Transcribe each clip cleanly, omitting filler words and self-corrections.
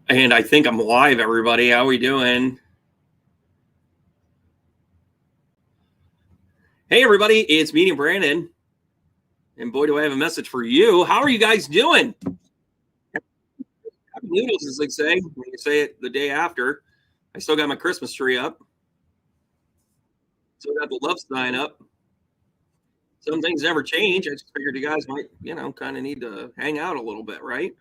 And I think I'm live, everybody. How are we doing? Hey, everybody. It's me and Brandon. And boy, do I have a message for you. How are you guys doing? Happy noodles, as they say. When you say it the day after. I still got my Christmas tree up. Still got the love sign up. Some things never change. I just figured you guys might, kind of need to hang out a little bit, right?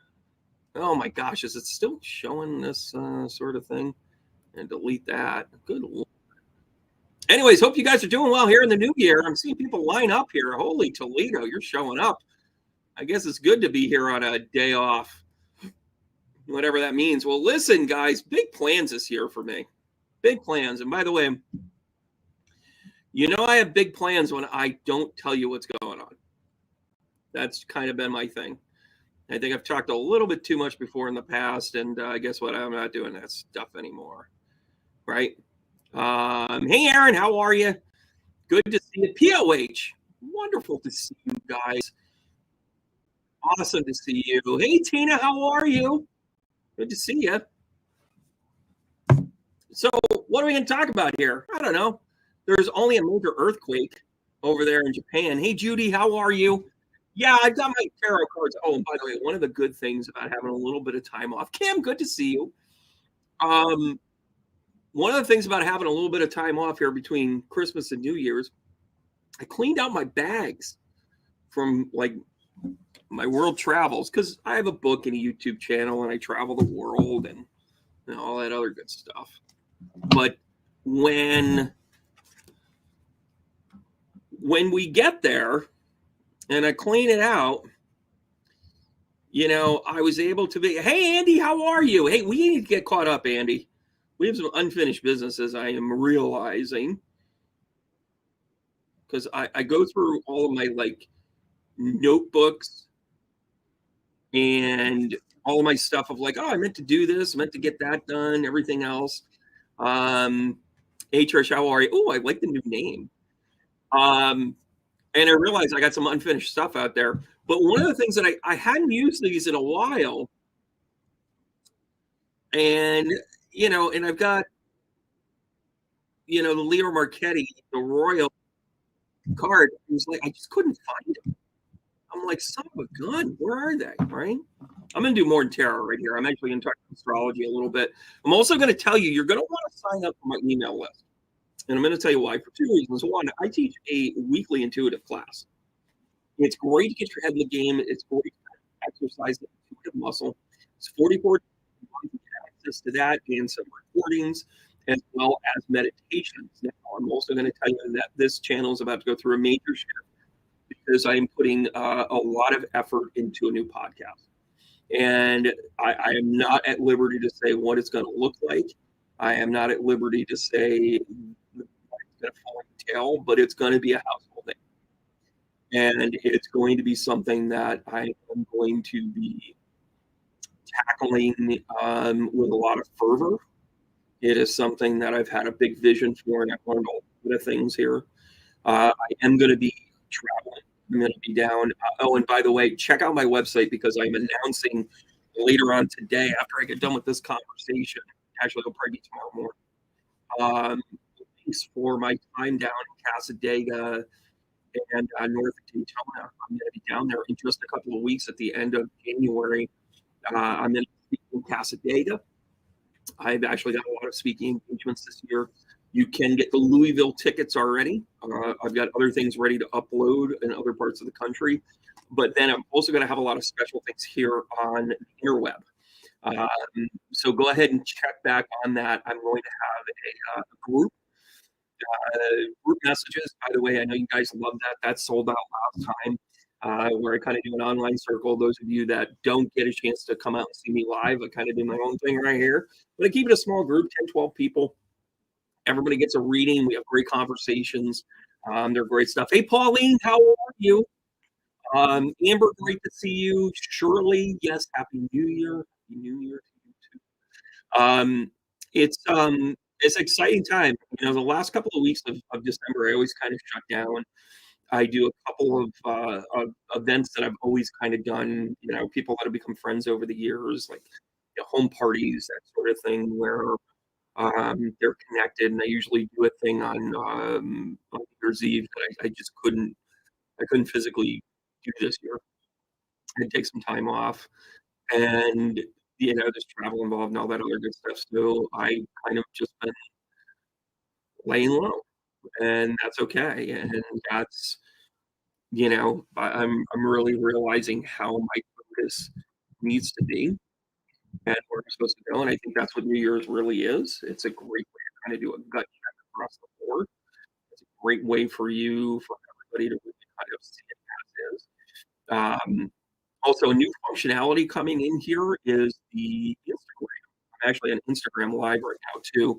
Oh my gosh, is it still showing this sort of thing? And delete that. Good Lord. Anyways, hope you guys are doing well here in the new year. I'm seeing people line up here. Holy Toledo, you're showing up. I guess it's good to be here on a day off, whatever that means. Well, listen, guys, big plans this year for me. Big plans. And by the way, I have big plans when I don't tell you what's going on. That's kind of been my thing. I think I've talked a little bit too much before in the past, and guess what? I'm not doing that stuff anymore, right? Hey, Aaron, how are you? Good to see you. POH, wonderful to see you guys. Awesome to see you. Hey, Tina, how are you? Good to see you. So, what are we going to talk about here? I don't know. There's only a major earthquake over there in Japan. Hey, Judy, how are you? Yeah, I've got my tarot cards. Oh, and by the way, one of the good things about having a little bit of time off, Kim, good to see you. One of the things about having a little bit of time off here between Christmas and New Year's, I cleaned out my bags from like my world travels because I have a book and a YouTube channel and I travel the world and all that other good stuff. But when we get there and I clean it out, I was able to be, hey, Andy, how are you? Hey, we need to get caught up, Andy. We have some unfinished business, as I am realizing, because I go through all of my notebooks and all of my stuff of I meant to do this, I meant to get that done, everything else. Hey, Trish, how are you? Oh, I like the new name. And I realized I got some unfinished stuff out there. But one of the things that I hadn't used these in a while, and and I've got the Leo Marchetti, the Royal card. It was I just couldn't find them. I'm like, son of a gun, where are they? Right? I'm going to do more in tarot right here. I'm actually going to talk astrology a little bit. I'm also going to tell you, you're going to want to sign up for my email list. And I'm going to tell you why for two reasons. One, I teach a weekly intuitive class. It's great to get your head in the game. It's great to exercise the intuitive muscle. It's 44 months, access to that and some recordings as well as meditations. Now, I'm also going to tell you that this channel is about to go through a major shift because I'm putting a lot of effort into a new podcast. And I am not at liberty to say what it's going to look like. I am not at liberty to say what it's going to fully entail, but it's going to be a household name. And it's going to be something that I am going to be tackling with a lot of fervor. It is something that I've had a big vision for, and I've learned a lot of things here. I am going to be traveling. I'm going to be down. Oh, and by the way, check out my website because I'm announcing later on today, after I get done with this conversation, actually it'll probably be tomorrow morning, thanks for my time down in Casadega and north of Daytona. I'm going to be down there in just a couple of weeks at the end of January. I'm going to be in Casadega. I've actually got a lot of speaking engagements this year. You can get the Louisville tickets already. I've got other things ready to upload in other parts of the country. But then I'm also going to have a lot of special things here on the interweb. So go ahead and check back on that. I'm going to have a group messages. By the way, I know you guys love that. That sold out last time. Where I kind of do an online circle. Those of you that don't get a chance to come out and see me live, I kind of do my own thing right here. But I keep it a small group, 10, 12 people. Everybody gets a reading. We have great conversations. They're great stuff. Hey, Pauline, how are you? Amber, great to see you. Shirley, yes, Happy New Year. Happy New Year to you too. It's an exciting time. The last couple of weeks of December, I always kind of shut down. I do a couple of events that I've always kind of done. People that have become friends over the years, like home parties, that sort of thing, where they're connected, and I usually do a thing on New Year's Eve that I just couldn't physically do this year. I take some time off, and there's travel involved and all that other good stuff. So I kind of just been laying low, and that's okay. And that's I'm really realizing how my focus needs to be and where I'm supposed to go. And I think that's what New Year's really is. It's a great way to kind of do a gut check across the board. It's a great way for everybody to really kind of see it as is. Also, a new functionality coming in here is the Instagram. I'm actually on Instagram Live right now too.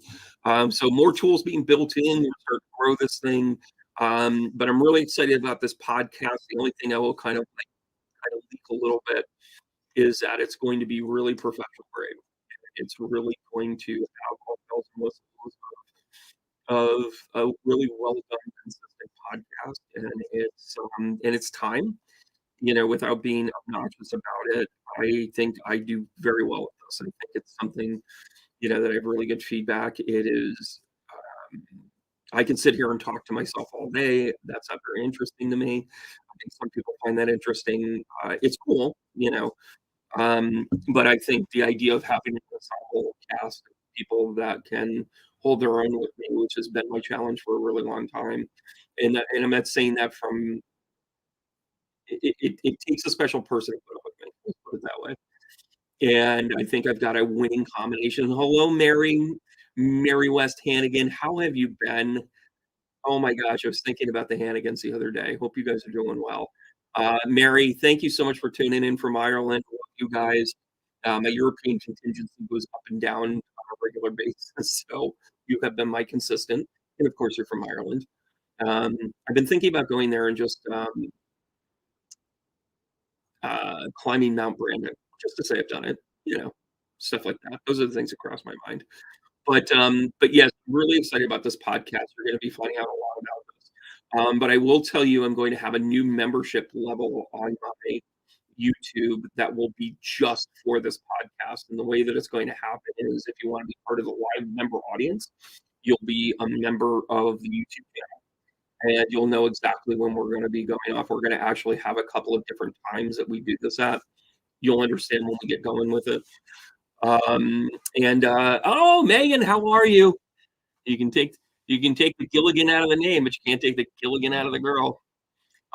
So more tools being built in. We're starting to grow this thing. But I'm really excited about this podcast. The only thing I will kind of leak a little bit is that it's going to be really professional grade. It's really going to have all bells and whistles of a really well done, consistent podcast, and it's time. Without being obnoxious about it, I think I do very well at this. I think it's something, that I have really good feedback. It is, um, I can sit here and talk to myself all day. That's not very interesting to me. I think some people find that interesting. It's cool, but I think the idea of having this whole cast of people that can hold their own with me, which has been my challenge for a really long time, and I'm not saying that from it takes a special person to put up with me. Let's put it that way. And I think I've got a winning combination. Hello, Mary West Hannigan. How have you been? Oh my gosh, I was thinking about the Hannigans the other day. Hope you guys are doing well. Mary, thank you so much for tuning in from Ireland. Love you guys. My European contingency goes up and down on a regular basis, so you have been my consistent. And of course, you're from Ireland. I've been thinking about going there and just climbing Mount Brandon, just to say I've done it, stuff like that. Those are the things that cross my mind. But yes, really excited about this podcast. You're going to be finding out a lot about this. But I will tell you, I'm going to have a new membership level on my YouTube that will be just for this podcast. And the way that it's going to happen is if you want to be part of the live member audience, you'll be a member of the YouTube channel. And you'll know exactly when we're going to be going off. We're going to actually have a couple of different times that we do this at. You'll understand when we get going with it. Oh, Megan, how are you? You can take the Gilligan out of the name, but you can't take the Gilligan out of the girl.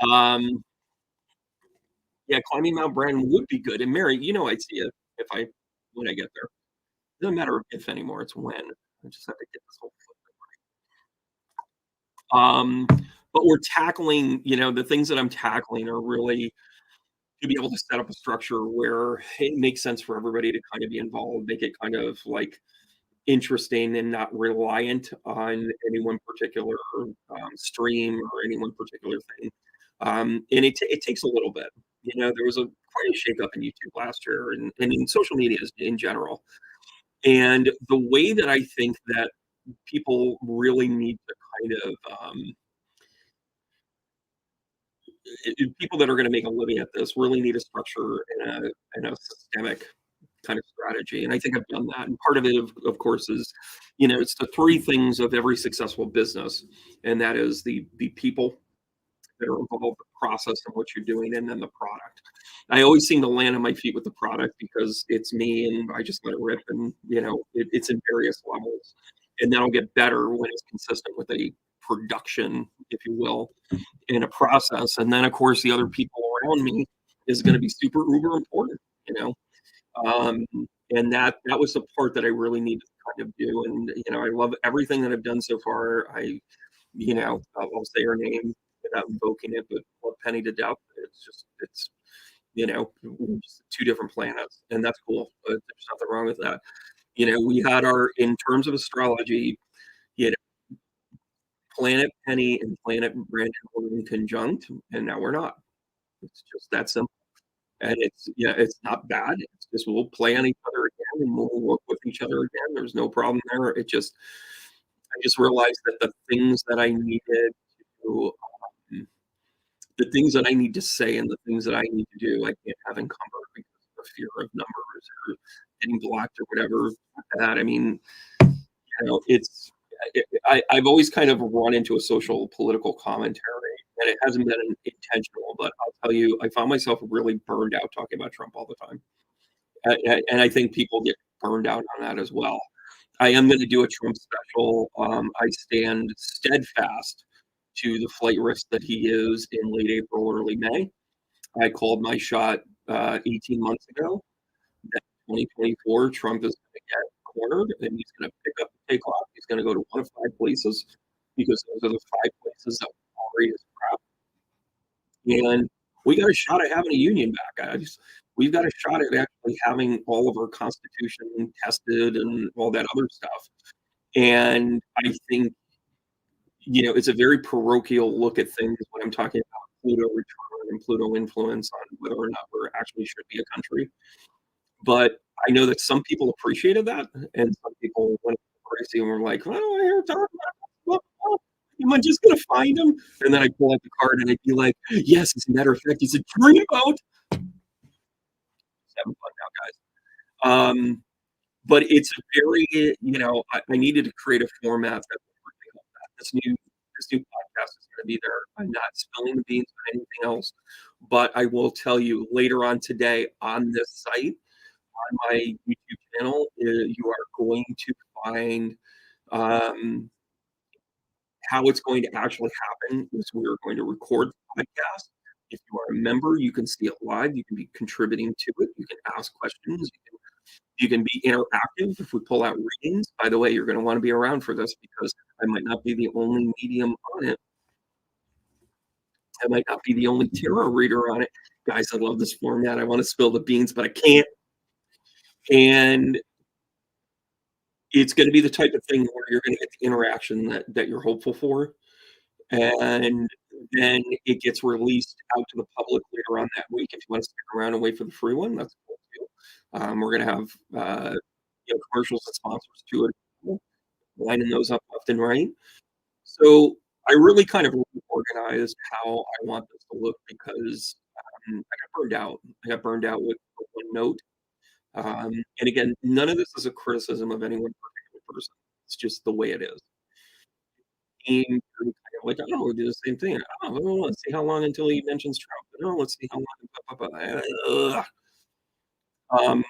Um, yeah, climbing Mount Brandon would be good. And Mary, I'd see it when I get there. It doesn't matter if anymore; it's when. I just have to get this whole. But we're tackling, the things that I'm tackling are really to be able to set up a structure where it makes sense for everybody to kind of be involved, make it kind of like interesting and not reliant on any one particular stream or any one particular thing. And it takes a little bit. There was quite a shakeup in YouTube last year and in social media in general. And the way that I think that people really need to kind of people that are going to make a living at this really need a structure and a systemic kind of strategy. And I think I've done that. And part of it, of course, is, it's the three things of every successful business. And that is the people that are involved, the process of what you're doing, and then the product. I always seem to land on my feet with the product because it's me and I just let it rip. And, it's in various levels. And that'll get better when it's consistent with a production, if you will, in a process. And then, of course, the other people around me is going to be super uber important, um, and that was the part that I really needed to kind of do. And I love everything that I've done so far. I'll say her name without invoking it, but love Penny to death. It's just two different planets, and that's cool. But there's nothing wrong with that. We had in terms of astrology, you know, Planet Penny and Planet Brandon were in conjunct, and now we're not. It's just that simple. And it's not bad. It's just we'll play on each other again and we'll work with each other again. There's no problem there. I just realized that to, the things that I need to say and the things that I need to do, I can't have encumbered because of the fear of numbers or getting blocked or whatever. That I mean, it's I've always kind of run into a social political commentary, and it hasn't been intentional, but I'll tell you, I found myself really burned out talking about Trump all the time. And I think people get burned out on that as well. I am gonna do a Trump special. I stand steadfast to the flight risk that he is in late April, early May. I called my shot 18 months ago that 2024 Trump is going to get cornered and he's going to pick up the takeoff. He's going to go to one of five places because those are the five places that already is crap. And we got a shot at having a union back. We've got a shot at actually having all of our constitution tested and all that other stuff. And I think, it's a very parochial look at things when I'm talking about Pluto return and Pluto influence on whether or not we're actually should be a country. But I know that some people appreciated that, and some people went crazy and were like, "I don't wanna hear talk about blah, blah, blah. Am I just gonna find him?" And then I pull out the card and I'd be like, "Yes, as a matter of fact, he's a dreamboat." Just having fun now, guys. But it's a very, I needed to create a format that would really help that. This new podcast is gonna be there. I'm not spilling the beans on anything else, but I will tell you later on today on this site, on my YouTube channel, you are going to find um, how it's going to actually happen is we are going to record the podcast. If you are a member, you can see it live. You can be contributing to it. You can ask questions. You can be interactive if we pull out readings. By the way, you're going to want to be around for this because I might not be the only medium on it. I might not be the only tarot reader on it. Guys, I love this format. I want to spill the beans, but I can't. And it's going to be the type of thing where you're going to get the interaction that you're hopeful for, and then it gets released out to the public later on that week. If you want to stick around and wait for the free one, that's cool too. We're going to have commercials and sponsors to it, lining those up left and right. So I really kind of organized how I want this to look because I got burned out. I got burned out with one note. And again, none of this is a criticism of any one particular person. It's just the way it is. And you're kind of like, oh, we'll do the same thing. Oh, let's see how long until he mentions Trump. No, let's see how long. Blah, blah, blah. Um,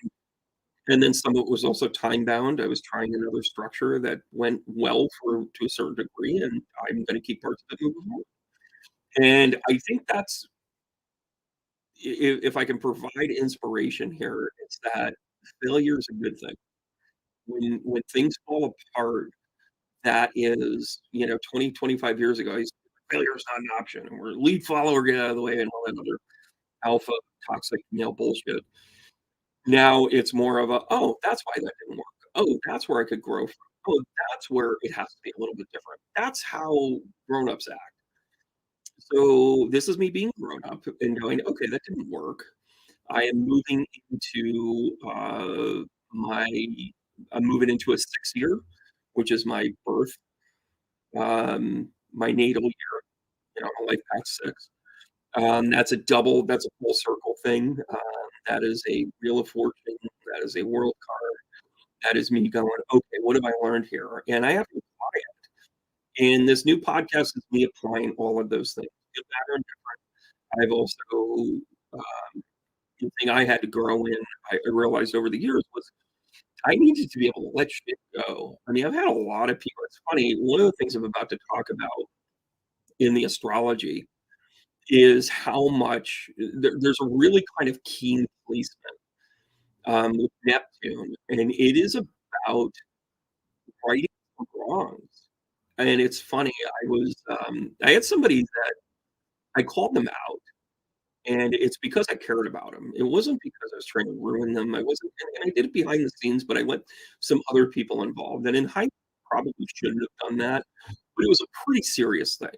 and then some of it was also time bound. I was trying another structure that went well for to a certain degree, and I'm going to keep parts of it moving forward. And I think that's if I can provide inspiration here, it's that failure is a good thing. When things fall apart, that is, 20, 25 years ago, he's failure is not an option. And we're lead follower, get out of the way, and all that other alpha toxic bullshit. Now it's more of a, oh, that's why that didn't work. Oh, that's where I could grow from. Oh, that's where it has to be a little bit different. That's how grown-ups act. So this is me being grown up and going, okay, that didn't work. I am moving into my I'm moving into a 6 year, which is my birth, my natal year, life path 6. That's a full circle thing. That is a Wheel of Fortune. That is a world card. That is me going, okay, what have I learned here? And I have to apply it. And this new podcast is me applying all of those things. Good, bad, or different. I've also, the thing I had to grow in, I realized over the years was I needed to be able to let shit go. I mean, I've had a lot of people. It's funny. One of the things I'm about to talk about in the astrology is how much there's a really kind of keen placement with Neptune, and it is about righting some wrongs. And it's funny, I had somebody that I called them out, and it's because I cared about them. It wasn't because I was trying to ruin them. I wasn't, and I did it behind the scenes, but I let some other people involved. And in hindsight, probably shouldn't have done that, but it was a pretty serious thing.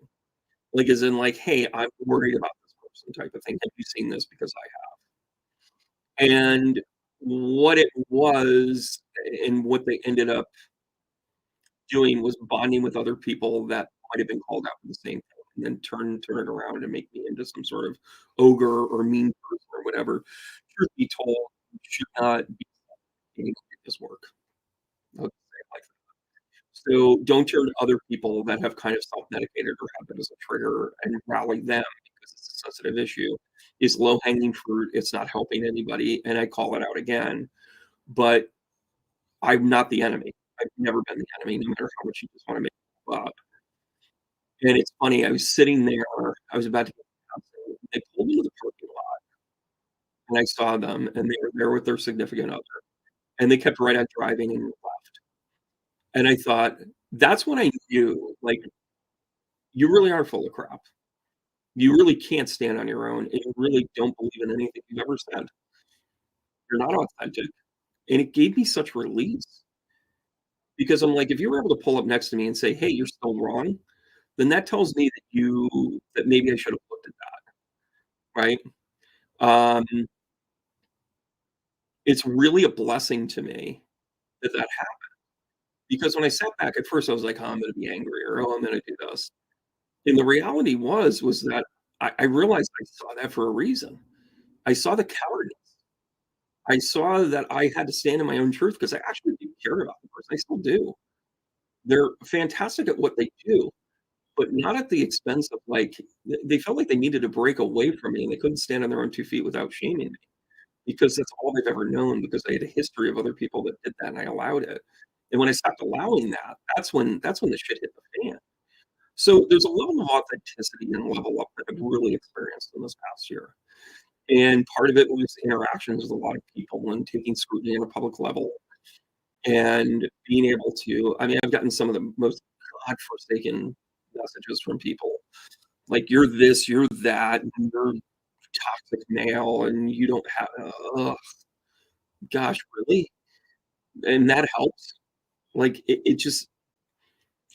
Like, as in, like, hey, I'm worried about this person type of thing. Have you seen this? Because I have. And what it was, and what they ended up doing was bonding with other people that might have been called out for the same thing, and then turn it around and make me into some sort of ogre or mean person or whatever. Truth be told, you should not be you need to make this work. I'll just say it like that. So don't turn to other people that have kind of self-medicated or have it as a trigger and rally them because it's a sensitive issue. It's low-hanging fruit. It's not helping anybody, and I call it out again. But I'm not the enemy. I've never been the enemy, no matter how much you just want to make it up. And it's funny, I was sitting there, I was about to get out, they pulled into the parking lot, and I saw them, and they were there with their significant other, and they kept right on driving and left. And I thought, that's when I knew, like, you really are full of crap. You really can't stand on your own, and you really don't believe in anything you've ever said. You're not authentic. And it gave me such release because I'm like, if you were able to pull up next to me and say, "Hey, you're still wrong," then that tells me that maybe I should have looked at that, right? Um, it's really a blessing to me that that happened because when I sat back at first, I was like, "Oh, I'm gonna be angry," or, "Oh, I'm gonna do this." And the reality was that I realized I saw that for a reason. I saw the cowardice. I saw that I had to stand in my own truth because I actually do care about the person. I still do. They're fantastic at what they do, but not at the expense of, like they felt like they needed to break away from me, and they couldn't stand on their own 2 feet without shaming me, because that's all they've ever known, because I had a history of other people that did that, and I allowed it. And when I stopped allowing that, that's when the shit hit the fan. So, there's a level of authenticity and level up that I've really experienced in this past year, and part of it was interactions with a lot of people and taking scrutiny on a public level, and being able to I mean, I've gotten some of the most godforsaken messages from people, like, "You're this, you're that, and you're toxic male, and you don't have" ugh, gosh, really? And that helps? Like, it just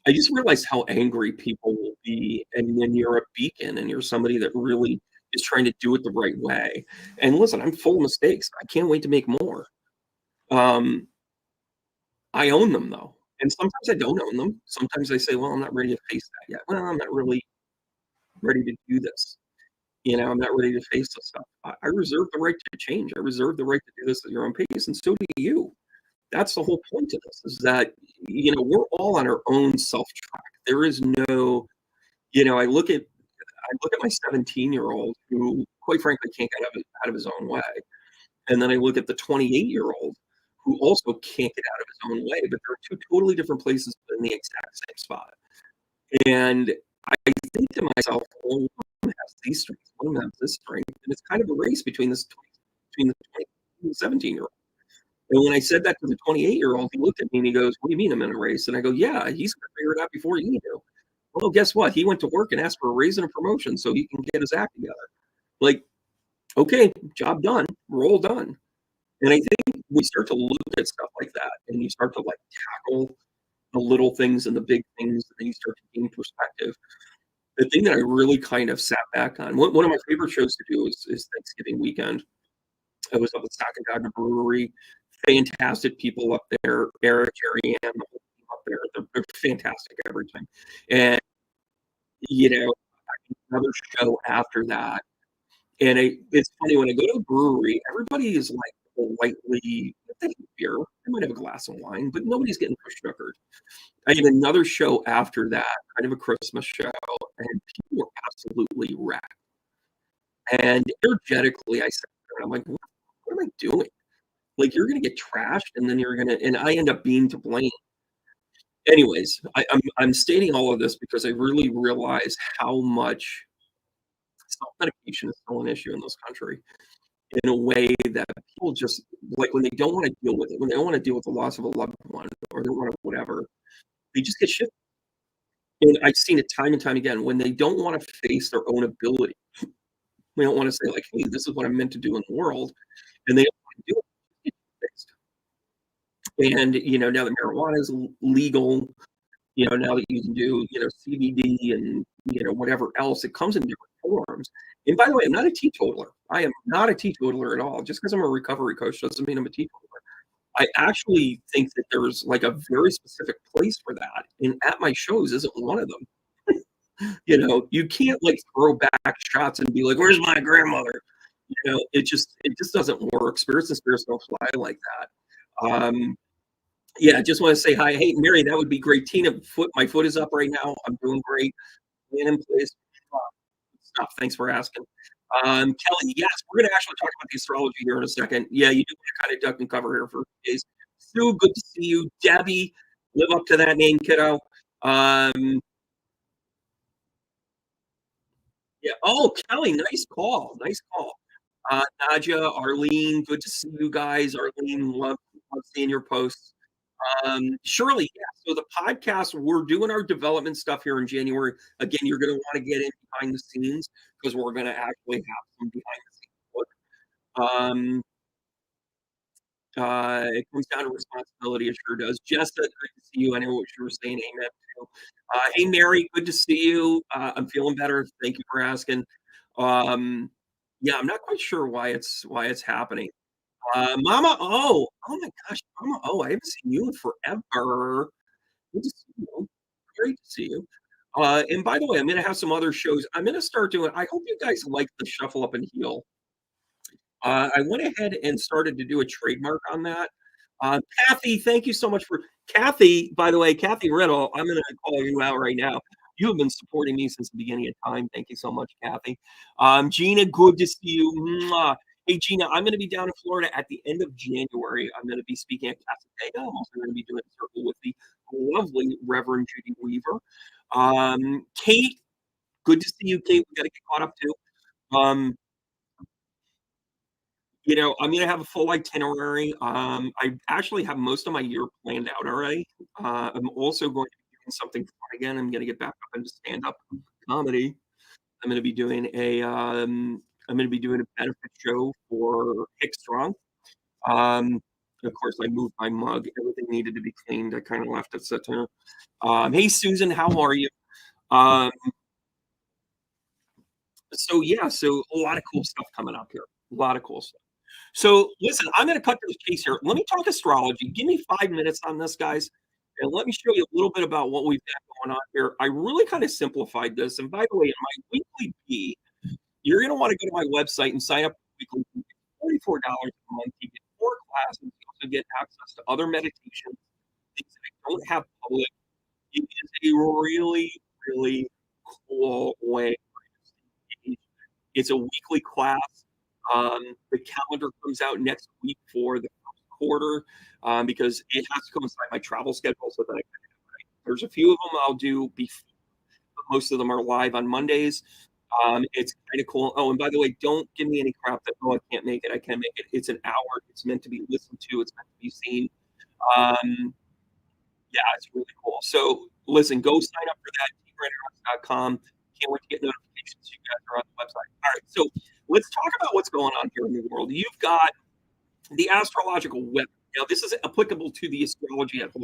I just realized how angry people will be, and then you're a beacon, and you're somebody that really is trying to do it the right way. And listen, I'm full of mistakes. I can't wait to make more. Um, I own them, though, and sometimes I don't own them. Sometimes I say, "Well, I'm not ready to face that yet. Well, I'm not really ready to do this. You know, I'm not ready to face this stuff." I reserve the right to change. I reserve the right to do this at your own pace, and so do you. That's the whole point of this, is that, we're all on our own self track. There is no I look at my 17-year-old who, quite frankly, can't get out of his own way, and then I look at the 28-year-old who also can't get out of his own way, but they're 2 totally different places, but in the exact same spot. And I think to myself, "Well, one has these strengths, one has this strength," and it's kind of a race between the 20 and the 17-year-old. And when I said that to the 28-year-old, he looked at me and he goes, "What do you mean I'm in a race?" And I go, "Yeah, he's gonna figure it out before you do." Well, guess what? He went to work and asked for a raise and a promotion so he can get his act together. Like, okay, job done, role done. And I think we start to look at stuff like that and you start to like tackle the little things and the big things, and then you start to gain perspective. The thing that I really kind of sat back on, one of my favorite shows to do is Thanksgiving weekend. I was up at Stock and Dagger Brewery. Fantastic people up there. Eric, Jerry, Ann, the whole team up there. They're fantastic every time. And, you know, another show after that. And it's funny when I go to a brewery, everybody is like politely, they have beer, they might have a glass of wine, but nobody's getting sugared. I had another show after that, kind of a Christmas show, and people were absolutely wrecked. And energetically, I said, I'm like, what am I doing? Like, you're gonna get trashed, and then and I end up being to blame. Anyways, I'm stating all of this because I really realize how much self-medication is still an issue in this country, in a way that people just like, when they don't wanna deal with it, when they don't wanna deal with the loss of a loved one, or they don't wanna whatever, they just get shit. And I've seen it time and time again, when they don't wanna face their own ability, they don't wanna say like, "Hey, this is what I'm meant to do in the world," and they don't wanna do it, get fixed. And, now that marijuana is legal, now that you can do, CBD and, whatever else, it comes in different forms. And by the way, I'm not a teetotaler. I am not a teetotaler at all. Just because I'm a recovery coach doesn't mean I'm a teetotaler. I actually think that there's like a very specific place for that. And at my shows isn't one of them. You can't like throw back shots and be like, "Where's my grandmother?" It just doesn't work. Spirits and spirits don't fly like that. Um, yeah, just want to say hi. Hey, Mary, that would be great. Tina, my foot is up right now. I'm doing great. In place. Uh, Stuff. Thanks for asking. Kelly, yes, we're going to actually talk about the astrology here in a second. Yeah, you do want to kind of duck and cover here for a few days. Sue, good to see you. Debbie, live up to that name, kiddo. Um, yeah. Oh, Kelly, nice call. Nice call. Nadia, Arlene, good to see you guys. Arlene, love seeing your posts. Shirley, yeah. So the podcast, we're doing our development stuff here in January. Again, you're going to want to get in behind the scenes because we're going to actually have some behind the scenes work. It comes down to responsibility. It sure does. Jessica, good to see you. I know what you were saying. Amen. Too. Hey, Mary, good to see you. I'm feeling better. Thank you for asking. Yeah, I'm not quite sure why it's happening. Mama oh my gosh, Mama I haven't seen you in forever. Good to see you. Great to see you. And by the way, I'm gonna have some other shows. I'm gonna start doing. I hope you guys like the Shuffle Up and Heal. I went ahead and started to do a trademark on that. Kathy, thank you so much for Kathy. By the way, Kathy Riddle, I'm going to call you out right now. You have been supporting me since the beginning of time. Thank you so much, Kathy. Gina, good to see you. Mwah. Hey, Gina, I'm going to be down in Florida at the end of January. I'm going to be speaking at Casa. I'm also going to be doing a circle with the lovely Reverend Judy Weaver. Kate, good to see you, Kate. We got to get caught up too. I'm gonna have a full itinerary. I actually have most of my year planned out already. I'm also going to be doing something fun again. I'm gonna get back up into stand-up comedy. I'm gonna be doing a benefit show for Hick Strong. Um, of course, I moved my mug. Everything needed to be cleaned. I kind of left it sit there. Hey Susan, how are you? Um, so yeah, so a lot of cool stuff coming up here. A lot of cool stuff. So listen, I'm going to cut to the chase here. Let me talk astrology. Give me 5 minutes on this, guys, and let me show you a little bit about what we've got going on here. I really kind of simplified this. And by the way, in my weekly B, you're going to want to go to my website and sign up for weekly B. $44 a month. You get 4 classes. You also get access to other meditations, things that I don't have public. It is a really, really cool way. It's a weekly class. The calendar comes out next week for the first quarter because it has to coincide my travel schedule so that I can. There's a few of them I'll do before. Most of them are live on Mondays. It's kind of cool. Oh, and by the way, don't give me any crap that I can't make it. I can make it. It's an hour. It's meant to be listened to. It's meant to be seen. Um, yeah, it's really cool. So listen, go sign up for that. teamwriterhouse.com. Can't wait to get notifications. You guys are on the website. All right, so let's talk about what's going on here in the world. You've got the astrological web. Now, this is applicable to the astrology at home.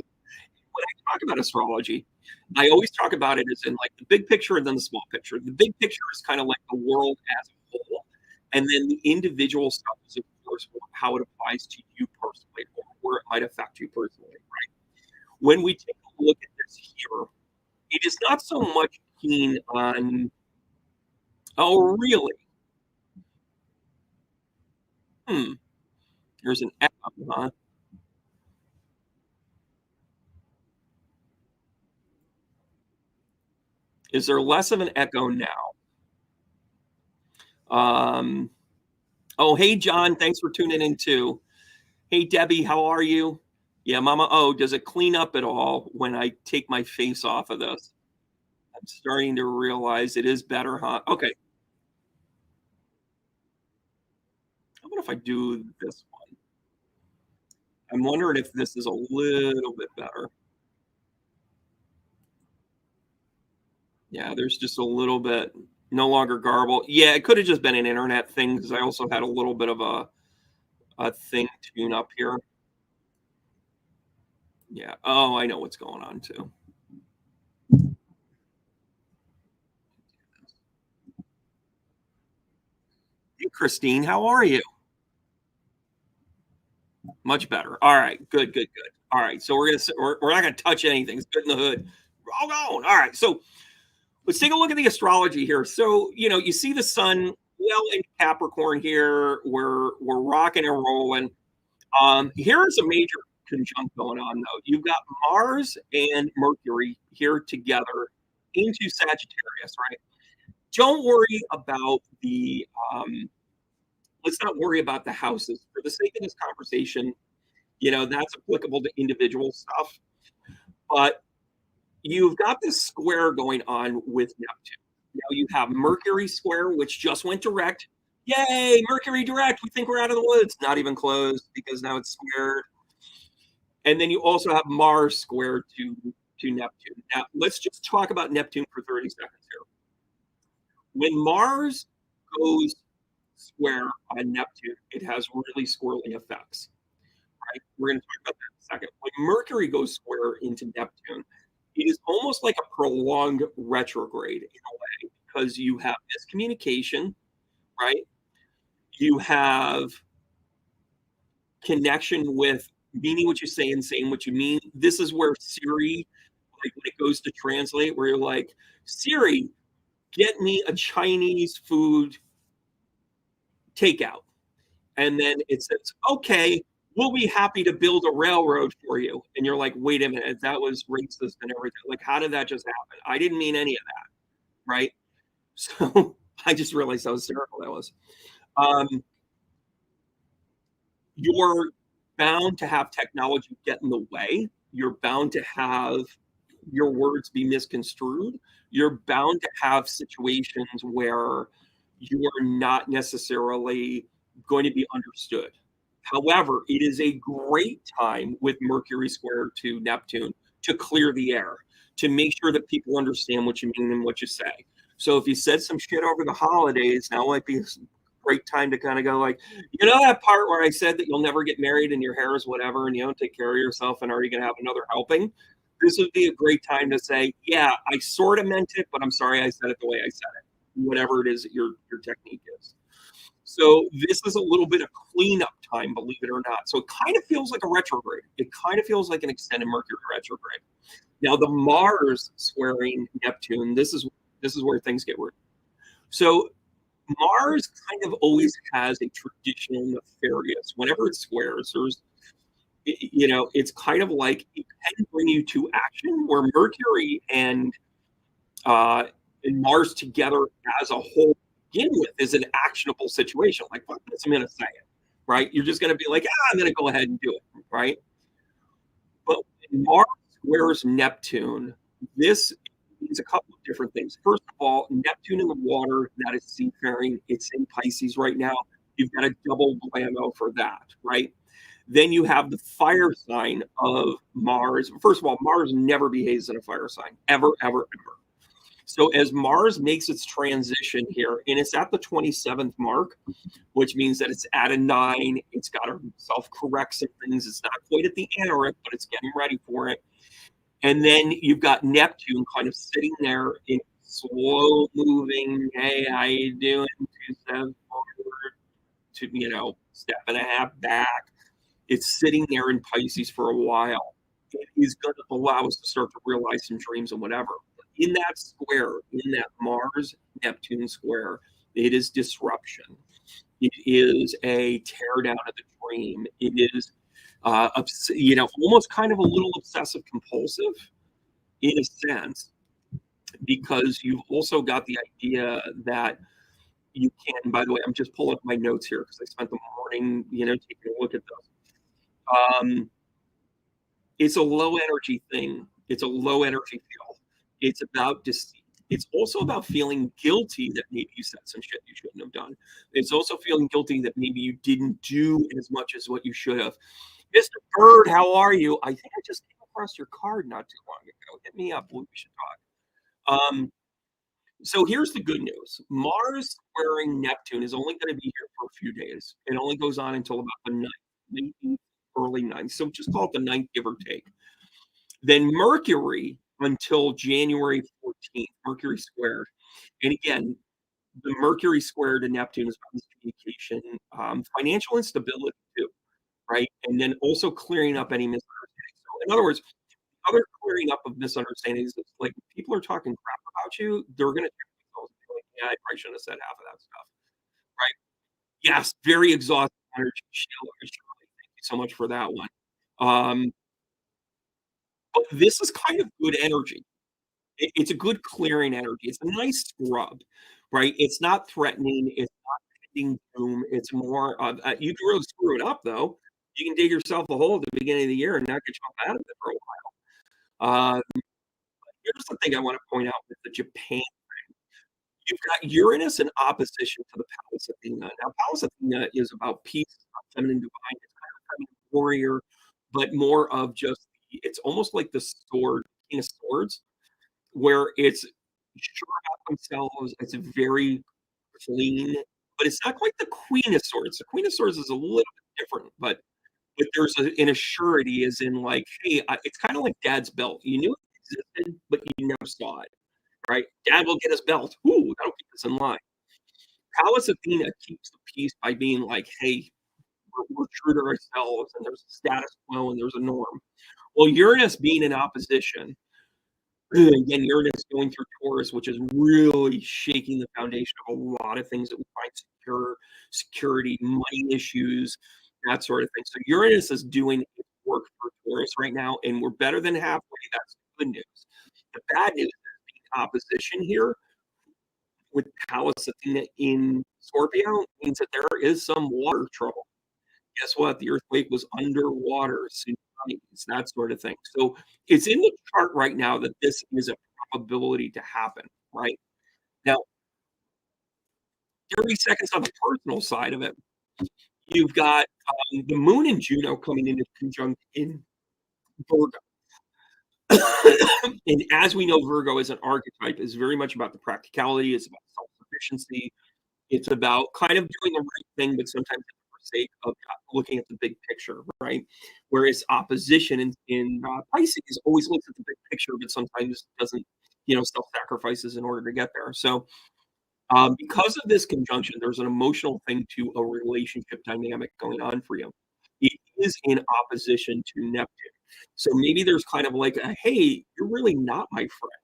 When I talk about astrology, I always talk about it as in like the big picture and then the small picture. The big picture is kind of like the world as a whole, and then the individual stuff is, of course, how it applies to you personally or where it might affect you personally. Right? When we take a look at this here, it is not so much keen on, oh, really? Hmm, there's an echo, huh? Is there less of an echo now? Um, oh, hey, John, thanks for tuning in too. Hey, Debbie, how are you? Yeah, Mama. Oh, does it clean up at all when I take my face off of this? I'm starting to realize it is better, huh? Okay. How about if I do this one? I'm wondering if this is a little bit better. Yeah, there's just a little bit no longer garble. Yeah, it could have just been an internet thing because I also had a little bit of a thing tune up here. Yeah. Oh, I know what's going on too. Hey, Christine, how are you? Much better. All right. Good, good, good. All right. So we're not gonna touch anything. It's good in the hood. We're all going. All right. So let's take a look at the astrology here. So you see the sun well in Capricorn here. We're rocking and rolling. Here's a major conjunct going on, though. You've got Mars and Mercury here together into Sagittarius, right? Don't worry about the, let's not worry about the houses. For the sake of this conversation, that's applicable to individual stuff. But you've got this square going on with Neptune. You have Mercury square, which just went direct. Yay, Mercury direct. We think we're out of the woods. Not even close because now it's squared. And then you also have Mars square to Neptune. Now, let's just talk about Neptune for 30 seconds here. When Mars goes square on Neptune, it has really squirrely effects, right? We're going to talk about that in a second. When Mercury goes square into Neptune, it is almost like a prolonged retrograde in a way because you have miscommunication, right? You have connection with meaning what you say and saying what you mean. This is where Siri, like when it goes to translate, where you're like, Siri, get me a Chinese food takeout. And then it says, okay, we'll be happy to build a railroad for you. And you're like, wait a minute, that was racist and everything. Like, how did that just happen? I didn't mean any of that. Right. So I just realized how hysterical that was. Um, you're bound to have technology get in the way. You're bound to have your words be misconstrued. You're bound to have situations where you are not necessarily going to be understood. However, it is a great time with Mercury square to Neptune to clear the air, to make sure that people understand what you mean and what you say. So if you said some shit over the holidays, now might be a great time to kind of go like, that part where I said that you'll never get married and your hair is whatever and you don't take care of yourself and are you going to have another helping? This would be a great time to say, yeah, I sort of meant it, but I'm sorry I said it the way I said it, whatever it is that your technique is. So this is a little bit of cleanup time, believe it or not. So it kind of feels like a retrograde. It kind of feels like an extended Mercury retrograde. Now the Mars squaring Neptune, this is where things get weird. So Mars kind of always has a traditional nefarious. Whenever it squares, it's kind of like it can bring you to action. Where Mercury and Mars together as a whole begin with is an actionable situation. Like, fuck this, I'm going to say it, right? You're just going to be like, I'm going to go ahead and do it, right? But when Mars squares Neptune, this means a couple of different things. First of all, Neptune in the water, that is seafaring. It's in Pisces right now. You've got a double blammo for that, right? Then you have the fire sign of Mars. First of all, Mars never behaves in a fire sign, ever, ever, ever. So as Mars makes its transition here, and it's at the 27th mark, which means that it's at a 9, it's got to self-correct some things. It's not quite at the anarech, but it's getting ready for it. And then you've got Neptune kind of sitting there in slow moving, hey, how you doing? 2 steps forward, step and a half back. It's sitting there in Pisces for a while. It is going to allow us to start to realize some dreams and whatever. In that square, in that Mars Neptune square, it is disruption. It is a tear down of the dream. It is, almost kind of a little obsessive compulsive in a sense, because you've also got the idea that you can, by the way, I'm just pulling up my notes here because I spent the morning, taking a look at those. It's a low energy thing. It's a low energy feel. It's about deceit. It's also about feeling guilty that maybe you said some shit you shouldn't have done. It's also feeling guilty that maybe you didn't do as much as what you should have. Mr. Bird, how are you? I think I just came across your card not too long ago. Hit me up. We should talk. So here's the good news. Mars squaring Neptune is only going to be here for a few days. It only goes on until about the 9th, maybe early 9th. So just call it the 9th, give or take. Then Mercury until January 14th, Mercury squared. And again, the Mercury square to Neptune is about communication, financial instability too, right? And then also clearing up any misunderstandings. So in other words, other clearing up of misunderstandings is like people are talking crap about you, they're going to check themselves and be like, yeah, I probably shouldn't have said half of that stuff, right? Yes, very exhausting energy. Sheila, so much for that one. Um, but this is kind of good energy. It's a good clearing energy. It's a nice scrub, right? It's not threatening. It's impending doom. It's more of you can really screw it up though. You can dig yourself a hole at the beginning of the year and not get yourself out of it for a while. Here's the thing I want to point out with the Japan. You've got Uranus in opposition to the Pallas Athena. Now, Pallas Athena is about peace, about feminine divine. It's kind of feminine warrior, but more of just it's almost like the sword, King of Swords, where it's sure about themselves. It's very clean, but it's not quite the Queen of Swords. The Queen of Swords is a little bit different, but there's an assurity, as in like, hey, it's kind of like Dad's belt. You knew it existed, but you never saw it, right? Dad will get his belt. Ooh, that'll keep us in line. Pallas Athena keeps the peace by being like, hey, we're true to ourselves, and there's a status quo, and there's a norm. Well, Uranus being in opposition, again, Uranus going through Taurus, which is really shaking the foundation of a lot of things that we find secure, security, money issues, that sort of thing. So Uranus is doing its work for Taurus right now, and we're better than halfway. That's the good news. The bad news is the opposition here with Pallas Athena in Scorpio means that there is some water trouble. Guess what? The earthquake was underwater, tsunamis, that sort of thing. So it's in the chart right now that this is a probability to happen, right? Now, 30 seconds on the personal side of it, you've got the moon and Juno coming into conjunct in Virgo. And as we know, Virgo as an archetype is very much about the practicality, it's about self sufficiency, it's about kind of doing the right thing, but sometimes for the sake of looking at the big picture, right? Whereas opposition in Pisces always looks at the big picture, but sometimes doesn't, self sacrifices in order to get there. So, because of this conjunction, there's an emotional thing to a relationship dynamic going on for you. It is in opposition to Neptune. So maybe there's kind of like a, hey, you're really not my friend.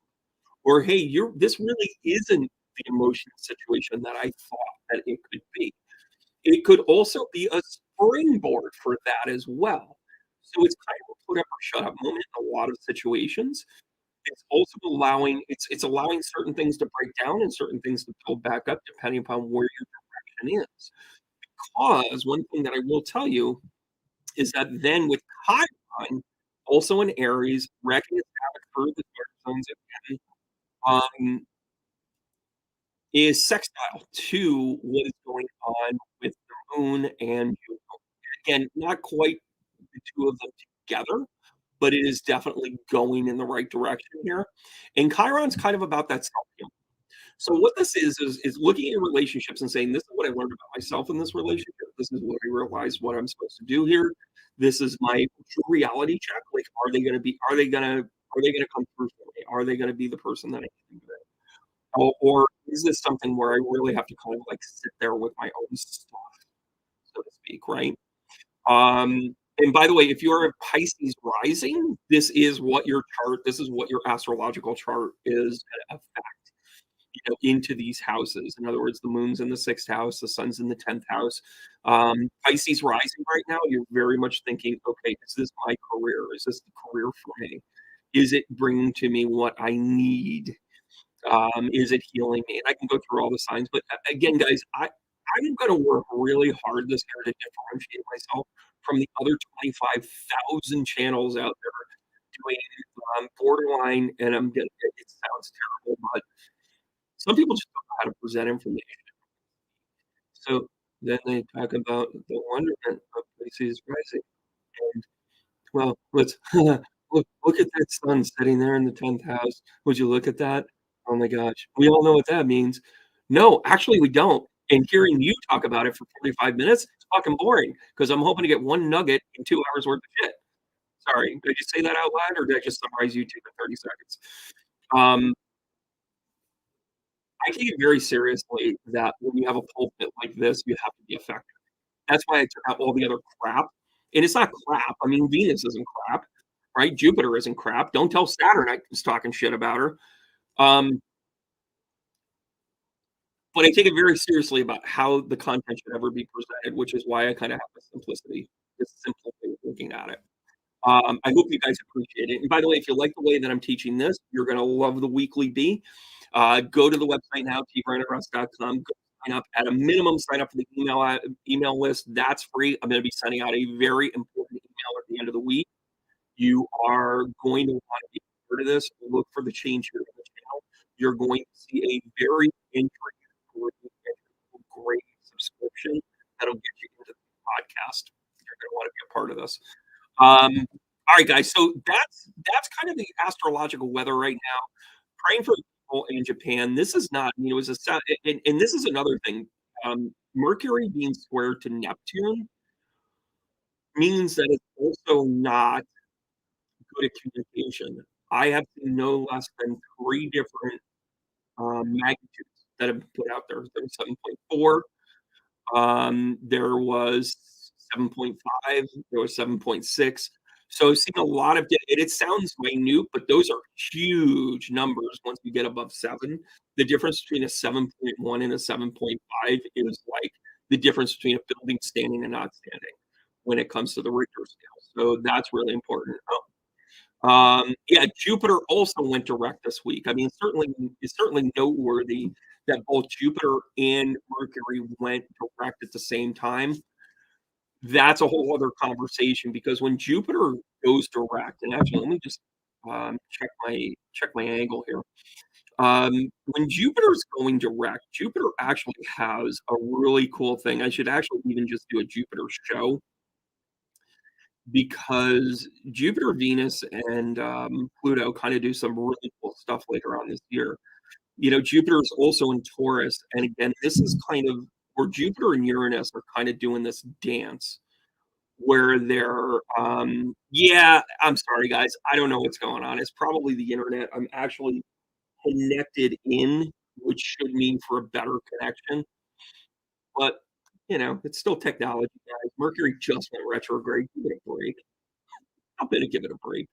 Or hey, this really isn't the emotional situation that I thought that it could be. It could also be a springboard for that as well. So it's kind of a put up or shut up moment in a lot of situations. It's also allowing it's allowing certain things to break down and certain things to build back up depending upon where your direction is. Because one thing that I will tell you is that then with Chiron, also in Aries, wrecking its havoc through the dark zones again, um, is sextile to what is going on with the moon and Jupiter. Again, not quite the two of them together, but it is definitely going in the right direction here. And Chiron's kind of about that self healing. So what this is looking at relationships and saying, this is what I learned about myself in this relationship. This is what I realized what I'm supposed to do here. This is my true reality check. Like, are they gonna come through for me? Are they gonna be the person that I think that? Or is this something where I really have to kind of like sit there with my own stuff, so to speak, right? And by the way, if you're a Pisces rising, this is what your astrological chart is a fact, into these houses. In other words, the moon's in the sixth house, the sun's in the 10th house. Pisces rising right now, you're very much thinking, okay, is this my career? Is this the career for me? Is it bringing to me what I need? Is it healing me? And I can go through all the signs, but again, guys, I'm going to work really hard this year to differentiate myself from the other 25,000 channels out there doing borderline. And it sounds terrible, but some people just don't know how to present information. So then they talk about the wonderment of Pisces rising. And well, let's look at that sun sitting there in the 10th house. Would you look at that? Oh my gosh. We all know what that means. No, actually we don't. And hearing you talk about it for 45 minutes, it's fucking boring because I'm hoping to get one nugget in 2 hours worth of shit. Sorry, did I just say that out loud or did I just summarize YouTube in 30 seconds? Um, I take it very seriously that when you have a pulpit like this, you have to be effective. That's why I took out all the other crap. And it's not crap. I mean, Venus isn't crap, right? Jupiter isn't crap. Don't tell Saturn I was talking shit about her. Um, but I take it very seriously about how the content should ever be presented, which is why I kind of have the simplicity. this simple way of looking at it. I hope you guys appreciate it. And by the way, if you like the way that I'm teaching this, you're going to love the weekly B. Go to the website now, tbrandonruss.com. Go sign up. At a minimum, sign up for the email list. That's free. I'm going to be sending out a very important email at the end of the week. You are going to want to be part of this. Look for the change here on the channel. You're going to see a very great subscription that'll get you into the podcast. You're going to want to be a part of this. All right, guys. So that's kind of the astrological weather right now. Praying for people in Japan. This is not, you know, and this is another thing. Mercury being square to Neptune means that it's also not good at communication. I have seen no less than three different magnitudes that have been put out there. There was 7.4, there was 7.5, there was 7.6. So I've seen a lot of it sounds minute, but those are huge numbers once you get above 7. The difference between a 7.1 and a 7.5 is like the difference between a building standing and not standing when it comes to the Richter scale. So that's really important. Yeah, Jupiter also went direct this week. I mean, it's certainly noteworthy that both Jupiter and Mercury went direct at the same time. That's a whole other conversation because when Jupiter goes direct, and actually, let me just check my angle here. When Jupiter's going direct, Jupiter actually has a really cool thing. I should actually even just do a Jupiter show because Jupiter, Venus, and Pluto kind of do some really cool stuff later on this year. You know, Jupiter is also in Taurus, and again, this is kind of where Jupiter and Uranus are kind of doing this dance where they're yeah, I'm sorry guys, I don't know what's going on. It's probably the internet. I'm actually connected in, which should mean for a better connection, but you know, it's still technology, guys. Mercury just went retrograde. Give it a break. I'm gonna give it a break.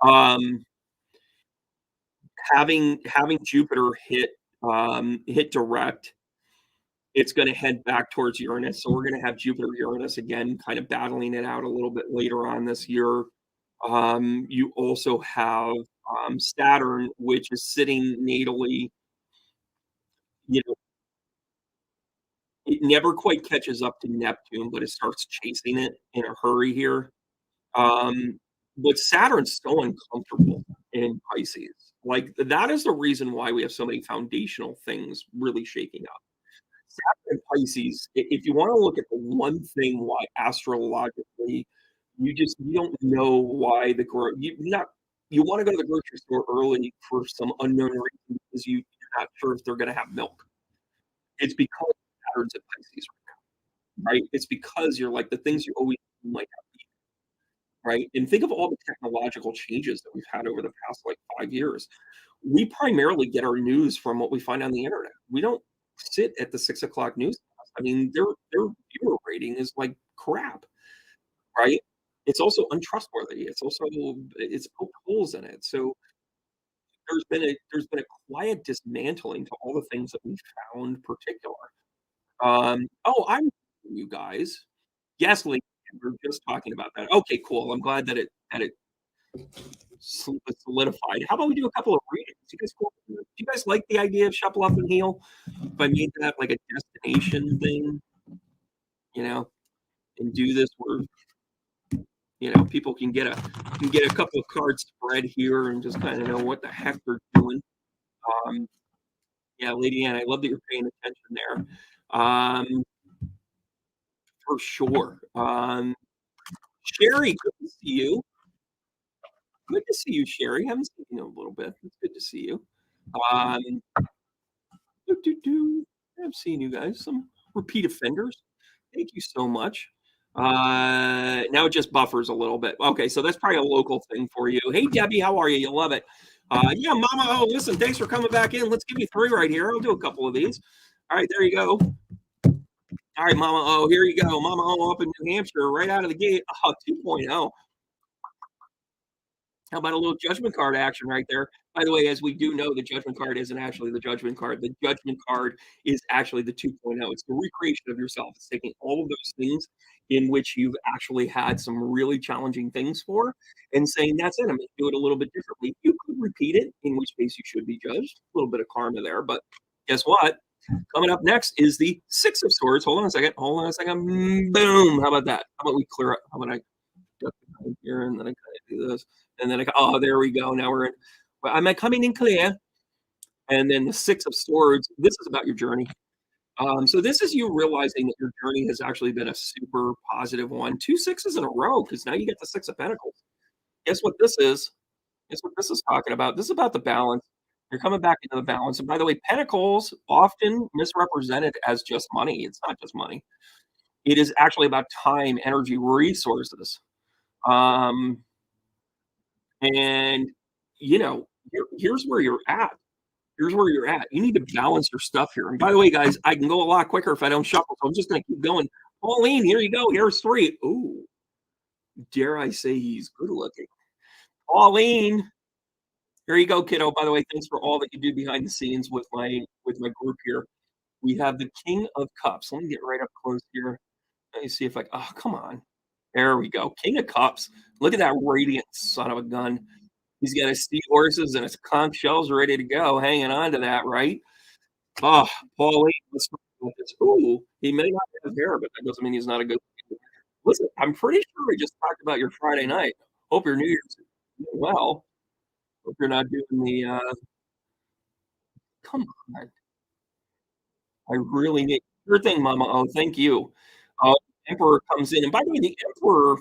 Um, having Jupiter hit direct, it's going to head back towards Uranus. So we're going to have Jupiter Uranus again, kind of battling it out a little bit later on this year. You also have Saturn, which is sitting natally. You know, it never quite catches up to Neptune, but it starts chasing it in a hurry here. Um, but Saturn's so uncomfortable in Pisces. Like that is the reason why we have so many foundational things really shaking up. Saturn and Pisces, if you want to look at the one thing why astrologically you don't know why the you want to go to the grocery store early for some unknown reason because you're not sure if they're going to have milk. It's because Saturn's at Pisces, right? It's because you're like the things you always like right? And think of all the technological changes that we've had over the past like 5 years. We primarily get our news from what we find on the internet. We don't sit at the 6 o'clock news. I mean, their viewer rating is like crap, right? It's also untrustworthy. It's poked holes in it. So there's been a quiet dismantling to all the things that we found particular. Oh, I'm you guys. Yes, Lee, we are just talking about that. Okay, cool. I'm glad that it solidified. How about we do a couple of readings? You guys cool? Do you guys like the idea of shuffle up and heal? If I made that like a destination thing, you know, and do this where people can get a couple of cards spread here and just kind of know what the heck they're doing. Um, yeah, Lady Ann, I love that you're paying attention there. For sure. Sherry, good to see you. Good to see you, Sherry. Haven't seen you in a little bit. It's good to see you. Um, I've seen you guys. Some repeat offenders. Thank you so much. Now it just buffers a little bit. Okay, so that's probably a local thing for you. Hey, Debbie, how are you? You'll love it. Yeah, Mama. Oh, listen, thanks for coming back in. Let's give you 3 right here. I'll do a couple of these. All right, there you go. All right, Mama. Oh, here you go. Mama. Oh, up in New Hampshire, right out of the gate. Oh, 2.0. How about a little judgment card action right there? By the way, as we do know, the judgment card isn't actually the judgment card. The judgment card is actually the 2.0. It's the recreation of yourself. It's taking all of those things in which you've actually had some really challenging things for and saying, that's it. I'm going to do it a little bit differently. You could repeat it, in which case you should be judged. A little bit of karma there. But guess what? Coming up next is the Six of Swords. Hold on a second. Hold on a second. Boom. How about that? How about we clear up? How about I duck behind here and then I kind of do this? And then oh, there we go. Now we're in. Well, am I coming in clear? And then the Six of Swords. This is about your journey. So this is you realizing that your journey has actually been a super positive one. Two sixes in a row because now you get the Six of Pentacles. Guess what this is? Guess what this is talking about? This is about the balance. You're coming back into the balance. And by the way, Pentacles often misrepresented as just money. It's not just money. It is actually about time, energy, resources. And here's where you're at. Here's where you're at. You need to balance your stuff here. And by the way, guys, I can go a lot quicker if I don't shuffle. So I'm just going to keep going. Pauline, here you go. Here's 3. Ooh, dare I say he's good looking. Pauline, here you go, kiddo. By the way, thanks for all that you do behind the scenes with my group here. We have the King of Cups. Let me get right up close here. Let me see if I. Oh, come on. There we go. King of Cups. Look at that radiant son of a gun. He's got his seahorses and his conch shells ready to go, hanging on to that, right? Oh, Pauline, let's talk about this. Ooh, he may not have hair, but that doesn't mean he's not a good. Listen, I'm pretty sure we just talked about your Friday night. Hope your New Year's doing well. Hope you're not doing the. Come on, I really need your thing, Mama. Oh, thank you. Emperor comes in, and by the way, the Emperor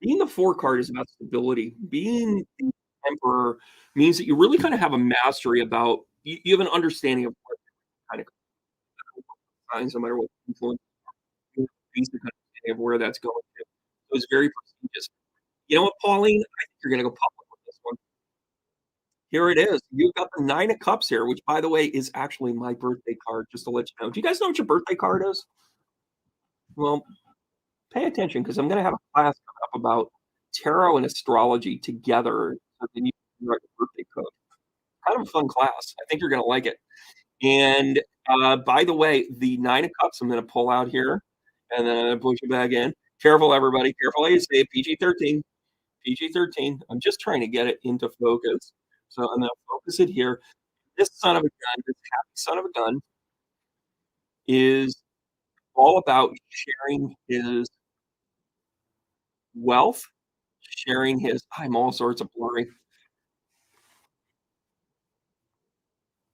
being the 4 card is about stability. Being the Emperor means that you really kind of have a mastery about you have an understanding of what kind of signs, no matter what influence, basic understanding of where that's going to. So it's very prestigious. You know what, Pauline? I think you're going to go public with this one. Here it is. You've got the 9 of Cups here, which, by the way, is actually my birthday card, just to let you know. Do you guys know what your birthday card is? Well, pay attention because I'm going to have a class coming up about tarot and astrology together. So then you can write your birthday code. Kind of a fun class. I think you're going to like it. And by the way, the 9 of Cups, I'm going to pull out here and then I'm going to push it back in. Careful, everybody. Careful. I say PG-13. PG-13. I'm just trying to get it into focus. So I'm going to focus it here. This son of a gun, this happy son of a gun, is all about sharing his wealth, sharing his. I'm all sorts of blurry.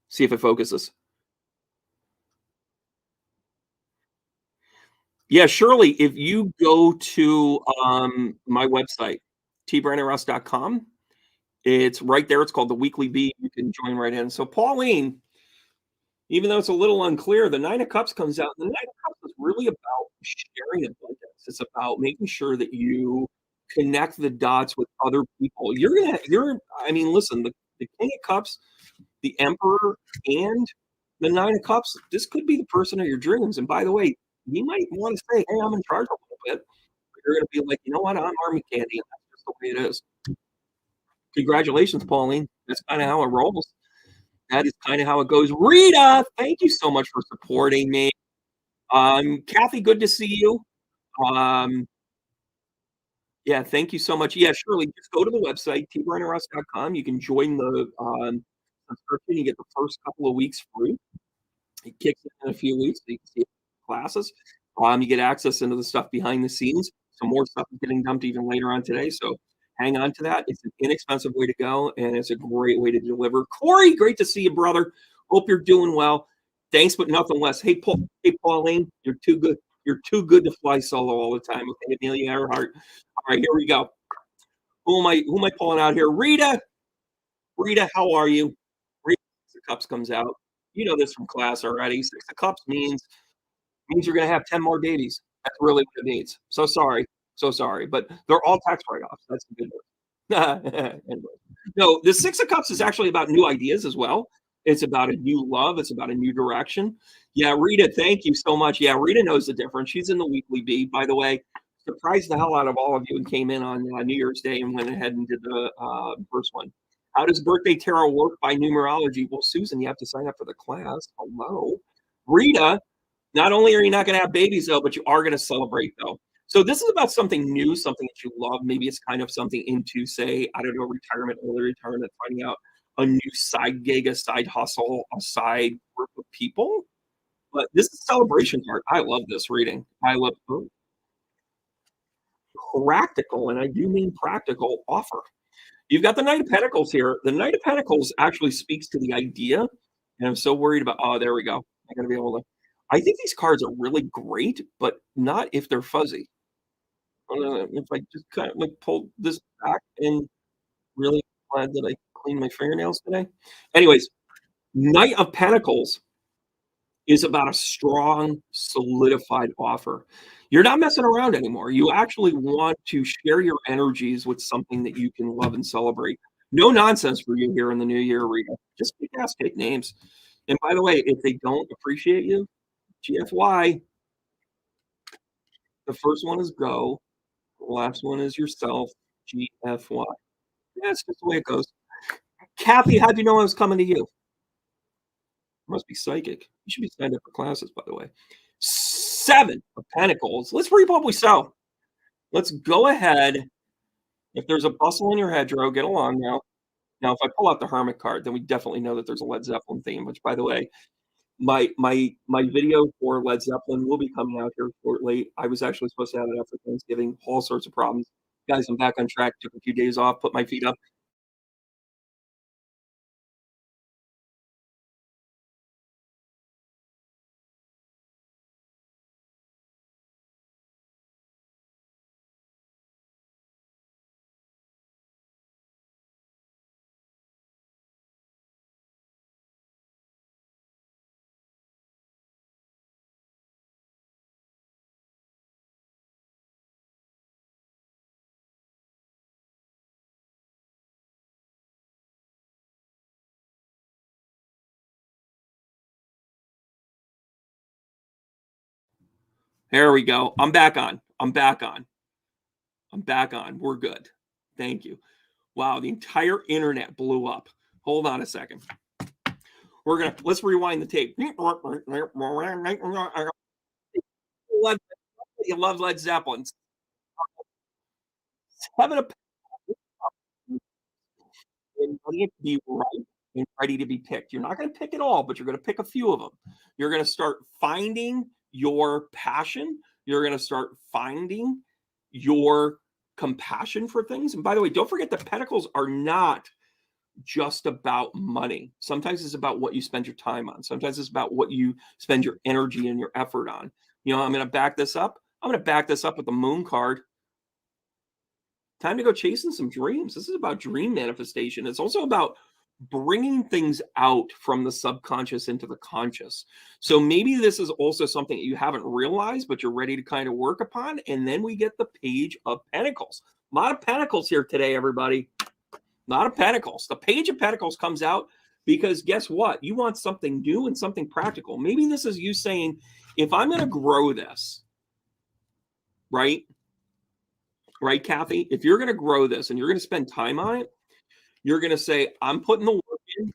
See if it focuses. Yeah, Shirley, if you go to my website, tbrandonross.com, it's right there. It's called the Weekly Bee. You can join right in. So, Pauline, even though it's a little unclear, the 9 of Cups comes out. The 9 of Cups is really about sharing abundance. It's about making sure that you connect the dots with other people. I mean, listen, the King of Cups, the Emperor, and the 9 of Cups, this could be the person of your dreams. And by the way, you might want to say, hey, I'm in charge a little bit. But you're going to be like, you know what? I'm Army Candy. And that's just the way it is. Congratulations, Pauline. That's kind of how it rolls. That is kind of how it goes. Rita, thank you so much for supporting me. Kathy, good to see you. Yeah, thank you so much. Yeah, Shirley, just go to the website, tbrandonross.com. You can join the subscription. You get the first couple of weeks free. It kicks in a few weeks, so you can see classes. You get access into the stuff behind the scenes. Some more stuff is getting dumped even later on today. So hang on to that. It's an inexpensive way to go, and it's a great way to deliver. Corey, great to see you, brother. Hope you're doing well. Thanks, but nothing less. Hey, Pauline, you're too good. You're too good to fly solo all the time. Okay, Amelia Earhart. All right, here we go. Who am I pulling out here? Rita. Rita, how are you? Rita, Six of Cups comes out. You know this from class already. Six of Cups means you're going to have 10 more babies. That's really what it means. So sorry. So sorry. But they're all tax write-offs. That's the good news. Anyway. No, the 6 of Cups is actually about new ideas as well. It's about a new love. It's about a new direction. Yeah, Rita, thank you so much. Yeah, Rita knows the difference. She's in the Weekly Bee, by the way. Surprised the hell out of all of you and came in on New Year's Day and went ahead and did the first one. How does birthday tarot work by numerology? Well, Susan, you have to sign up for the class. Hello. Rita, not only are you not going to have babies though, but you are going to celebrate though. So this is about something new, something that you love. Maybe it's kind of something into, say, I don't know, retirement, early retirement, finding out a new side gig, a side hustle, a side group of people. But this is celebration part. I love this reading. I love practical, and I do mean practical offer. You've got the Knight of Pentacles here. The Knight of Pentacles actually speaks to the idea, and I'm so worried about. Oh, there we go. I'm gonna be able to. I think these cards are really great, but not if they're fuzzy. If I just kind of like pull this back and really glad that I cleaned my fingernails today. Anyways, Knight of Pentacles is about a strong, solidified offer. You're not messing around anymore. You actually want to share your energies with something that you can love and celebrate. No nonsense for you here in the new year, Rita. Just kick ass, take names. And by the way, if they don't appreciate you, GFY, the first one is go, the last one is yourself, GFY. That's just the way it goes. Kathy, how'd you know I was coming to you? Must be psychic. You should be signed up for classes, by the way. Seven of Pentacles. Let's reap what we sow. Let's go ahead. If there's a bustle in your hedgerow, get along now. Now, if I pull out the Hermit card, then we definitely know that there's a Led Zeppelin theme. Which, by the way, my video for Led Zeppelin will be coming out here shortly. I was actually supposed to have it after Thanksgiving. All sorts of problems, guys. I'm back on track. Took a few days off. Put my feet up. There we go. I'm back on. I'm back on. I'm back on. We're good. Thank you. Wow, the entire internet blew up. Hold on a second. Let's rewind the tape. You love Led Zeppelin. Seven of and ready to be right and ready to be picked. You're not going to pick it all, but you're going to pick a few of them. You're going to start finding your passion. You're going to start finding your compassion for things. And by the way, don't forget that pentacles are not just about money. Sometimes it's about what you spend your time on. Sometimes it's about what you spend your energy and your effort on. You know, I'm going to back this up. I'm going to back this up with the moon card. Time to go chasing some dreams. This is about dream manifestation. It's also about bringing things out from the subconscious into the conscious. So maybe this is also something that you haven't realized, but you're ready to kind of work upon. And then we get the Page of Pentacles. A lot of Pentacles here today, everybody. A lot of Pentacles. The Page of Pentacles comes out because guess what? You want something new and something practical. Maybe this is you saying, if I'm going to grow this, right? Right, Kathy? If you're going to grow this and you're going to spend time on it, you're going to say, I'm putting the work in.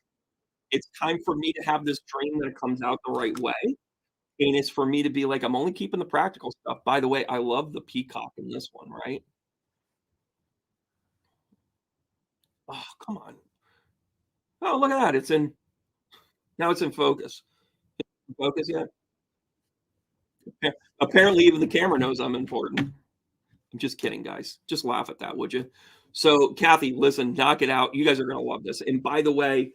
It's time for me to have this dream that it comes out the right way. And it's for me to be like, I'm only keeping the practical stuff. By the way, I love the peacock in this one, right? Oh, come on. Oh, look at that. Now it's in focus. Focus yet? Apparently, even the camera knows I'm important. I'm just kidding, guys. Just laugh at that, would you? So, Kathy, listen, knock it out. You guys are going to love this. And by the way,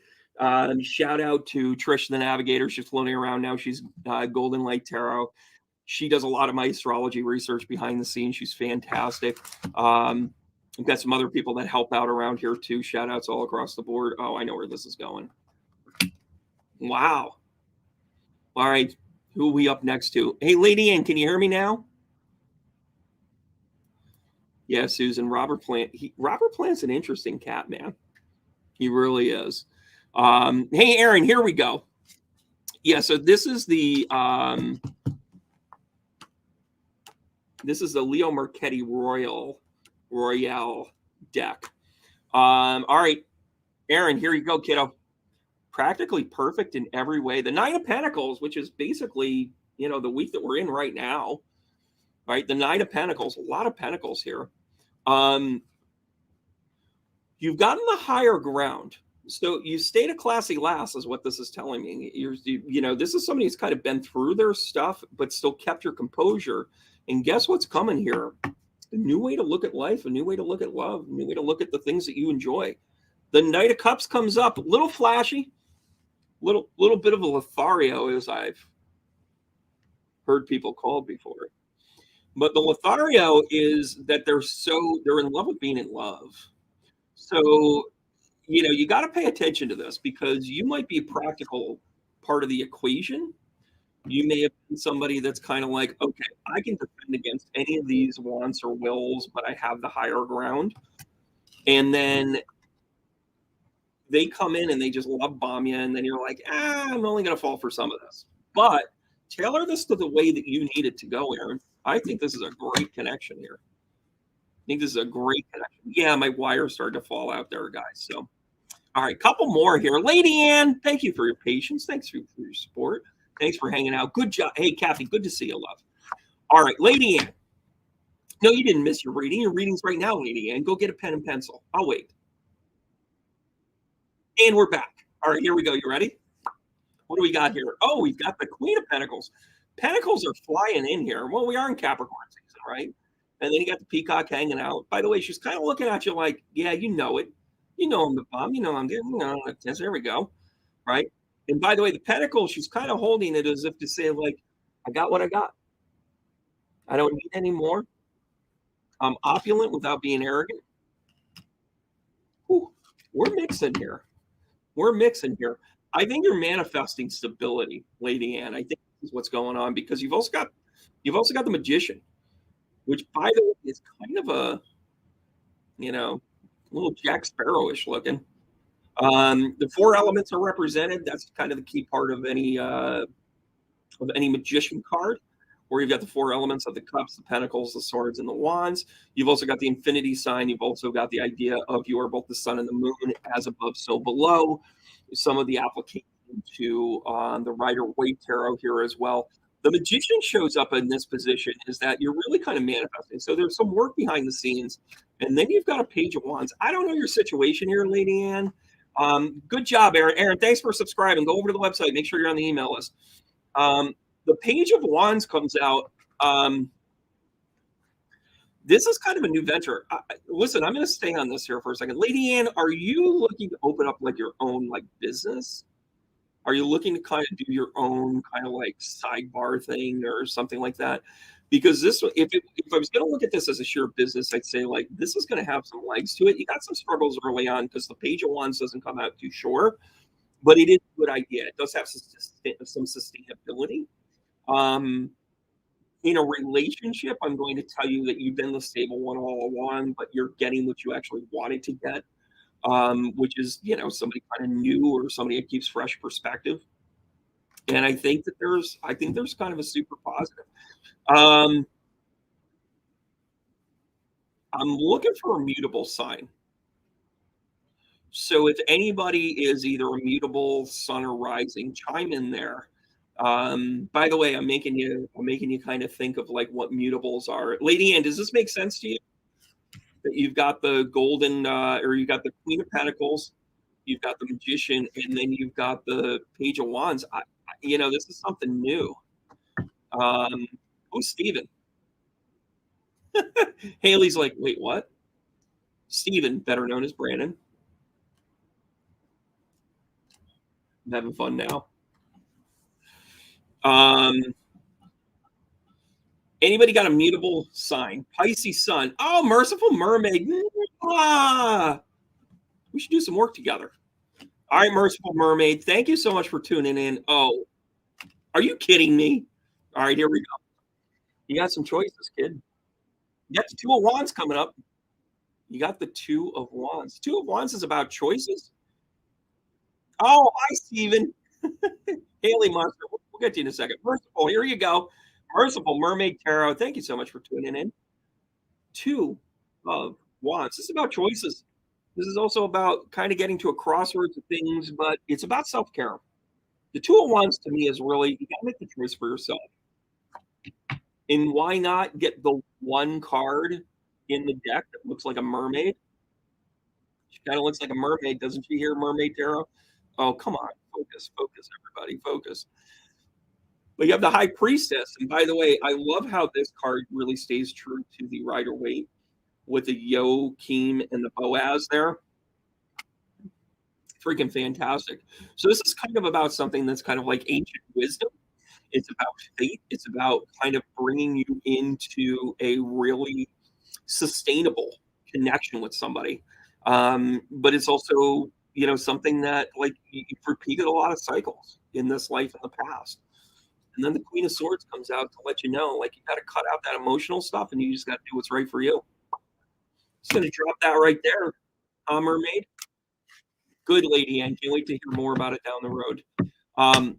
shout out to Trish, the Navigator. She's floating around now. She's Golden Light Tarot. She does a lot of my astrology research behind the scenes. She's fantastic. I've got some other people that help out around here too. Shout outs all across the board. Oh, I know where this is going. Wow. All right. Who are we up next to? Hey, Lady Ann, can you hear me now? Yeah, Susan. Robert Plant. Robert Plant's an interesting cat, man. He really is. Hey, Aaron, here we go. Yeah, so this is the This is the Leo Marchetti Royale deck. All right, Aaron, here you go, kiddo. Practically perfect in every way. The Nine of Pentacles, which is basically, the week that we're in right now, right? The Nine of Pentacles, a lot of pentacles here. You've gotten the higher ground. So you stayed a classy lass is what this is telling me. This is somebody who's kind of been through their stuff, but still kept your composure. And guess what's coming here? A new way to look at life, a new way to look at love, a new way to look at the things that you enjoy. The Knight of Cups comes up, a little flashy, little bit of a Lothario, as I've heard people called before. But the Lothario is that they're in love with being in love. So, you got to pay attention to this because you might be a practical part of the equation. You may have been somebody that's kind of like, okay, I can defend against any of these wants or wills, but I have the higher ground. And then they come in and they just love bomb you. And then you're like, I'm only going to fall for some of this. But tailor this to the way that you need it to go, Aaron. I think this is a great connection here. I think this is a great connection. Yeah, my wire started to fall out there, guys. So, all right, couple more here. Lady Ann, thank you for your patience. Thanks for your support. Thanks for hanging out. Good job. Hey, Kathy, good to see you, love. All right, Lady Ann. No, you didn't miss your reading. Your reading's right now, Lady Ann. Go get a pen and pencil. I'll wait. And we're back. All right, here we go. You ready? What do we got here? Oh, we've got the Queen of Pentacles. Pentacles are flying in here. Well, we are in Capricorn season, right? And then you got the Peacock hanging out. By the way, she's kind of looking at you like, yeah, you know it. You know I'm the bomb. You know I'm there. There we go. Right? And by the way, the Pentacle, she's kind of holding it as if to say, like, I got what I got. I don't need any more. I'm opulent without being arrogant. Whew, we're mixing here. I think you're manifesting stability, Lady Ann. I think this is what's going on because you've also got the Magician, which, by the way, is kind of a little Jack Sparrow-ish looking. The four elements are represented. That's kind of the key part of any magician card, where you've got the four elements of the cups, the pentacles, the swords, and the wands. You've also got the infinity sign. You've also got the idea of you are both the sun and the moon, as above, so below. Some of the application to the Rider-Waite tarot here as well. The Magician shows up in this position is that you're really kind of manifesting. So there's some work behind the scenes. And then you've got a Page of Wands. I don't know your situation here, Lady Ann. Good job, Aaron. Aaron, thanks for subscribing. Go over to the website. Make sure you're on the email list. The Page of Wands comes out. This is kind of a new venture. Listen, I'm going to stay on this here for a second. Lady Ann, are you looking to open up like your own like business? Are you looking to kind of do your own kind of like sidebar thing or something like that? Because if I was going to look at this as a sheer business, I'd say like this is going to have some legs to it. You got some struggles early on because the Page of Wands doesn't come out too sure, but it is a good idea. It does have some sustainability. In a relationship, I'm going to tell you that you've been the stable one all along, but you're getting what you actually wanted to get, which is, somebody kind of new or somebody that keeps fresh perspective. And I think there's kind of a super positive. I'm looking for a mutable sign. So if anybody is either a mutable sun or rising, chime in there. By the way, I'm making you kind of think of like what mutables are. Lady Ann, does this make sense to you? That you've got the golden, or you got the Queen of Pentacles, you've got the Magician, and then you've got the Page of Wands. This is something new. Steven. Haley's like, wait, what? Steven, better known as Brandon. I'm having fun now. Anybody got a mutable sign? Pisces sun. Oh, Merciful Mermaid. We should do some work together. All right, Merciful Mermaid. Thank you so much for tuning in. Oh, are you kidding me? All right, here we go. You got some choices, kid. You got the Two of Wands coming up. You got the Two of Wands. Two of Wands is about choices. Oh, hi, Steven. Haley Monster. We'll get to you in a second. First of all, here you go. Merciful Mermaid Tarot, thank you so much for tuning in. 2 of Wands. This is about choices. This is also about kind of getting to a crossroads of things, but it's about self-care. The 2 of Wands to me is really you gotta make the choice for yourself. And why not get the one card in the deck that looks like a mermaid? She kind of looks like a mermaid, doesn't she? Here, Mermaid Tarot. Oh, come on, focus, focus, everybody, focus. But you have the High Priestess, and by the way, I love how this card really stays true to the Rider Waite with the Joachim and the Boaz there. Freaking fantastic. So this is kind of about something that's kind of like ancient wisdom. It's about fate. It's about kind of bringing you into a really sustainable connection with somebody. But it's also, something that like you've repeated a lot of cycles in this life in the past. And then the Queen of Swords comes out to let you know, like you got to cut out that emotional stuff and you just got to do what's right for you. Just going to drop that right there, Mermaid. Good lady, and can't wait to hear more about it down the road. Um,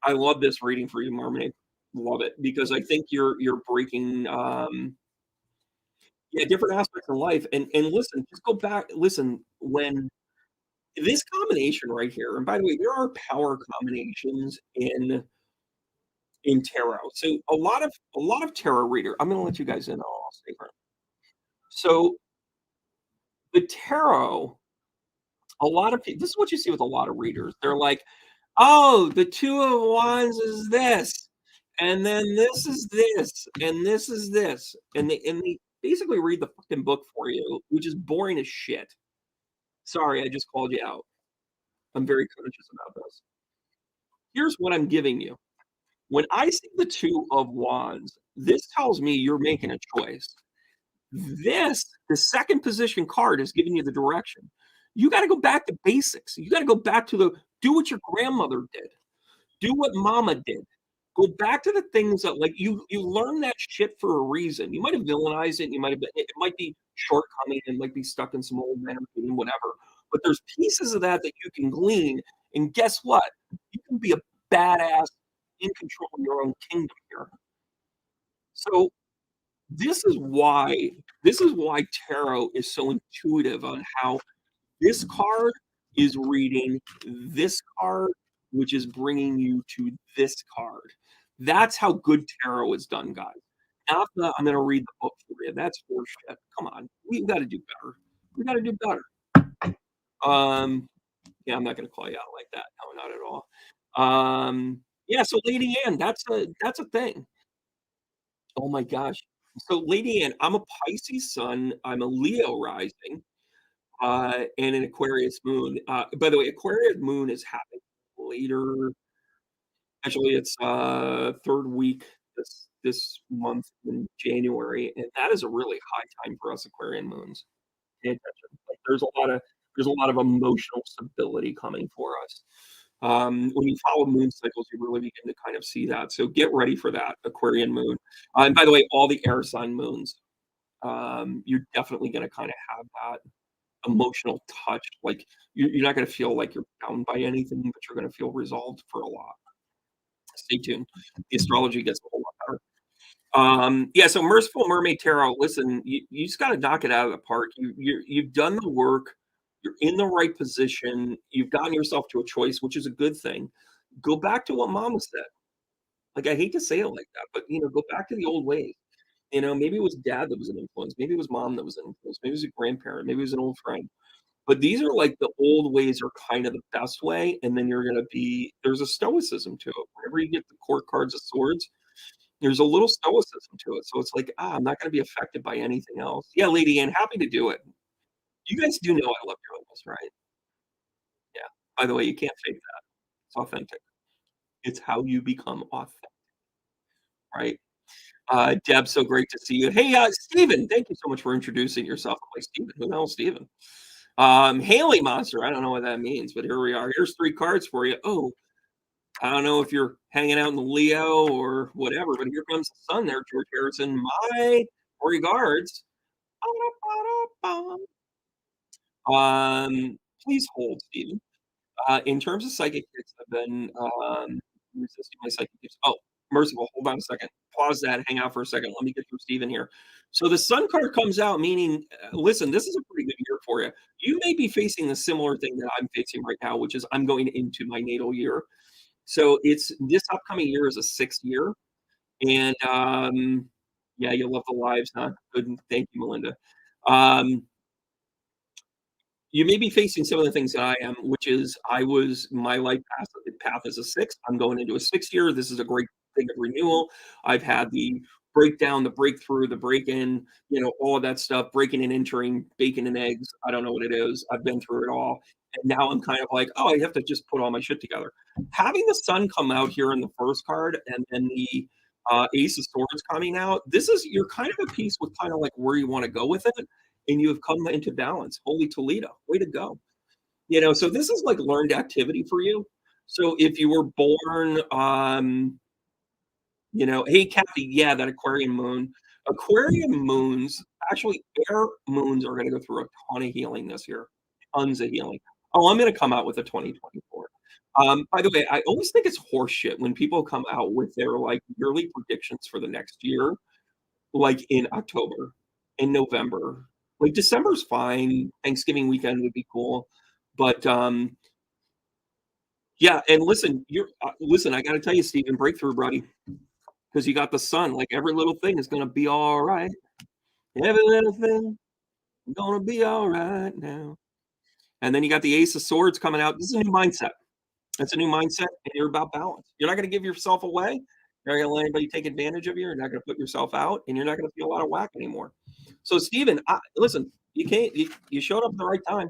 I love this reading for you, Mermaid. Love it because I think you're breaking yeah, different aspects of life. And listen, just go back. Listen, when this combination right here, and by the way, there are power combinations in tarot. So a lot of tarot reader. I'm going to let you guys in. I'll stay for it. So the tarot, a lot of people. This is what you see with a lot of readers. They're like, oh, the 2 of Wands is this, and then this is this, and this is this, and they basically read the fucking book for you, which is boring as shit. Sorry, I just called you out. I'm very conscious about this. Here's what I'm giving you. When I see the 2 of Wands, this tells me you're making a choice. The second position card is giving you the direction. You got to go back to basics. You got to go back to the do what your grandmother did. Do what mama did. Go back to the things that like you learn that shit for a reason. You might have villainized it, you might have been it might be shortcoming and might be stuck in some old energy and whatever. But there's pieces of that that you can glean. And guess what? You can be a badass in control of your own kingdom here. So this is why tarot is so intuitive on how this card is reading this card, which is bringing you to this card. That's how good tarot is done, guys. Not that I'm going to read the book for you. That's horseshit. Come on, we got to do better. We got to do better. Um, yeah, I'm not going to call you out like that. No, not at all. Yeah. So, Lady Anne, that's a thing. Oh my gosh. So, Lady Anne, I'm a Pisces sun. I'm a Leo rising. And an Aquarius moon. By the way, Aquarius moon is happening later. Actually, it's third week this month in January, and that is a really high time for us Aquarian moons. Pay attention. Like there's a lot of emotional stability coming for us. When you follow moon cycles, you really begin to kind of see that. So get ready for that Aquarian moon. And by the way, all the air sign moons, you're definitely going to kind of have that emotional touch. Like you're not going to feel like you're bound by anything, but you're going to feel resolved for a lot. Stay tuned. The astrology gets a whole lot better. Yeah. So Merciful Mermaid Tarot. Listen, you just got to knock it out of the park. You've done the work. You're in the right position. You've gotten yourself to a choice, which is a good thing. Go back to what Mama said. Like I hate to say it like that, but go back to the old ways. Maybe it was dad that was an influence. Maybe it was mom that was an influence. Maybe it was a grandparent. Maybe it was an old friend. But these are like the old ways are kind of the best way, and then there's a stoicism to it. Whenever you get the court cards of swords, there's a little stoicism to it. So it's like, I'm not gonna be affected by anything else. Yeah, Lady Anne, happy to do it. You guys do know I love doing this, right? Yeah. By the way, you can't fake that. It's authentic. It's how you become authentic, right? Deb, so great to see you. Hey, Steven, thank you so much for introducing yourself. I'm like, Steven, who the hell is Steven? Haley Monster, I don't know what that means, but here we are. Here's 3 cards for you. Oh, I don't know if you're hanging out in the Leo or whatever, but here comes the sun there, George Harrison. My regards. Please hold, Stephen. In terms of psychic gifts, I've been resisting my psychic gifts. Oh, Merciful, hold on a second. Pause that, hang out for a second. Let me get through Steven here. So the Sun card comes out, meaning, listen, this is a pretty good year for you. You may be facing a similar thing that I'm facing right now, which is I'm going into my natal year. So it's this upcoming year is a sixth year. And yeah, you love the lives, huh? Good. Thank you, Melinda. Um, you may be facing some of the things that I am, which is my life path is a six. I'm going into a sixth year. This is a great thing of renewal. I've had the breakdown, the breakthrough, the break in, all of that stuff, breaking and entering, bacon and eggs. I don't know what it is. I've been through it all. And now I'm kind of like, oh, I have to just put all my shit together. Having the sun come out here in the first card and then the Ace of Swords coming out, you're kind of at peace with kind of like where you want to go with it, and you have come into balance. Holy Toledo, way to go. So this is like learned activity for you. So if you were born, hey, Kathy, yeah, that Aquarian moon. Aquarian moons, actually, air moons are going to go through a ton of healing this year. Tons of healing. Oh, I'm going to come out with a 2024. By the way, I always think it's horseshit when people come out with their like yearly predictions for the next year, like in October, in November. Like December's fine. Thanksgiving weekend would be cool. But yeah, and listen, I gotta tell you, Stephen, breakthrough, buddy. Because you got the sun. Like every little thing is gonna be all right. Every little thing gonna be all right now. And then you got the Ace of Swords coming out. This is a new mindset. It's a new mindset, and you're about balance. You're not gonna give yourself away. You're not gonna let anybody take advantage of you. You're not gonna put yourself out, and you're not gonna feel a lot of whack anymore. So, Stephen, listen, you can't. You showed up at the right time.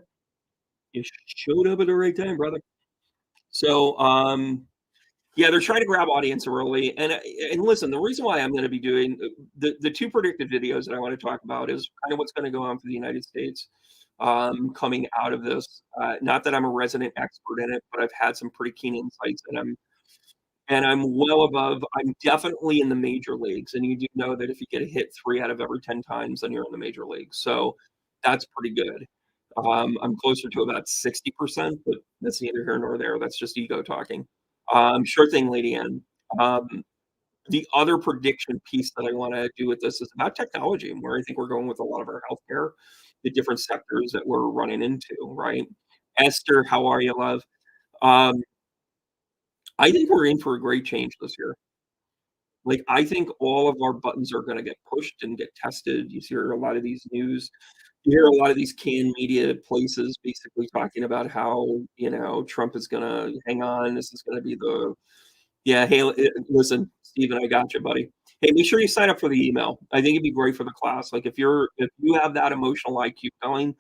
You showed up at the right time, brother. So, yeah, they're trying to grab audience early, and listen, the reason why I'm going to be doing the two predicted videos that I want to talk about is kind of what's going to go on for the United States coming out of this. Not that I'm a resident expert in it, but I've had some pretty keen insights, and I'm well above. I'm definitely in the major leagues, and you do know that if you get a hit 3 out of every 10 times, then you're in the major leagues. So that's pretty good. I'm closer to about 60%, but that's neither here nor there. That's just ego talking. Sure thing, Lady Ann. Um, the other prediction piece that I want to do with this is about technology and where I think we're going with a lot of our healthcare, the different sectors that we're running into, right? Esther, how are you, love? Um, I think we're in for a great change this year. Like, I think all of our buttons are going to get pushed and get tested. You hear a lot of these news. You hear a lot of these canned media places basically talking about how, Trump is going to hang on. This is going to be yeah. Hey, listen, Steven, I got you, buddy. Hey, make sure you sign up for the email. I think it'd be great for the class. Like, if you have that emotional IQ going,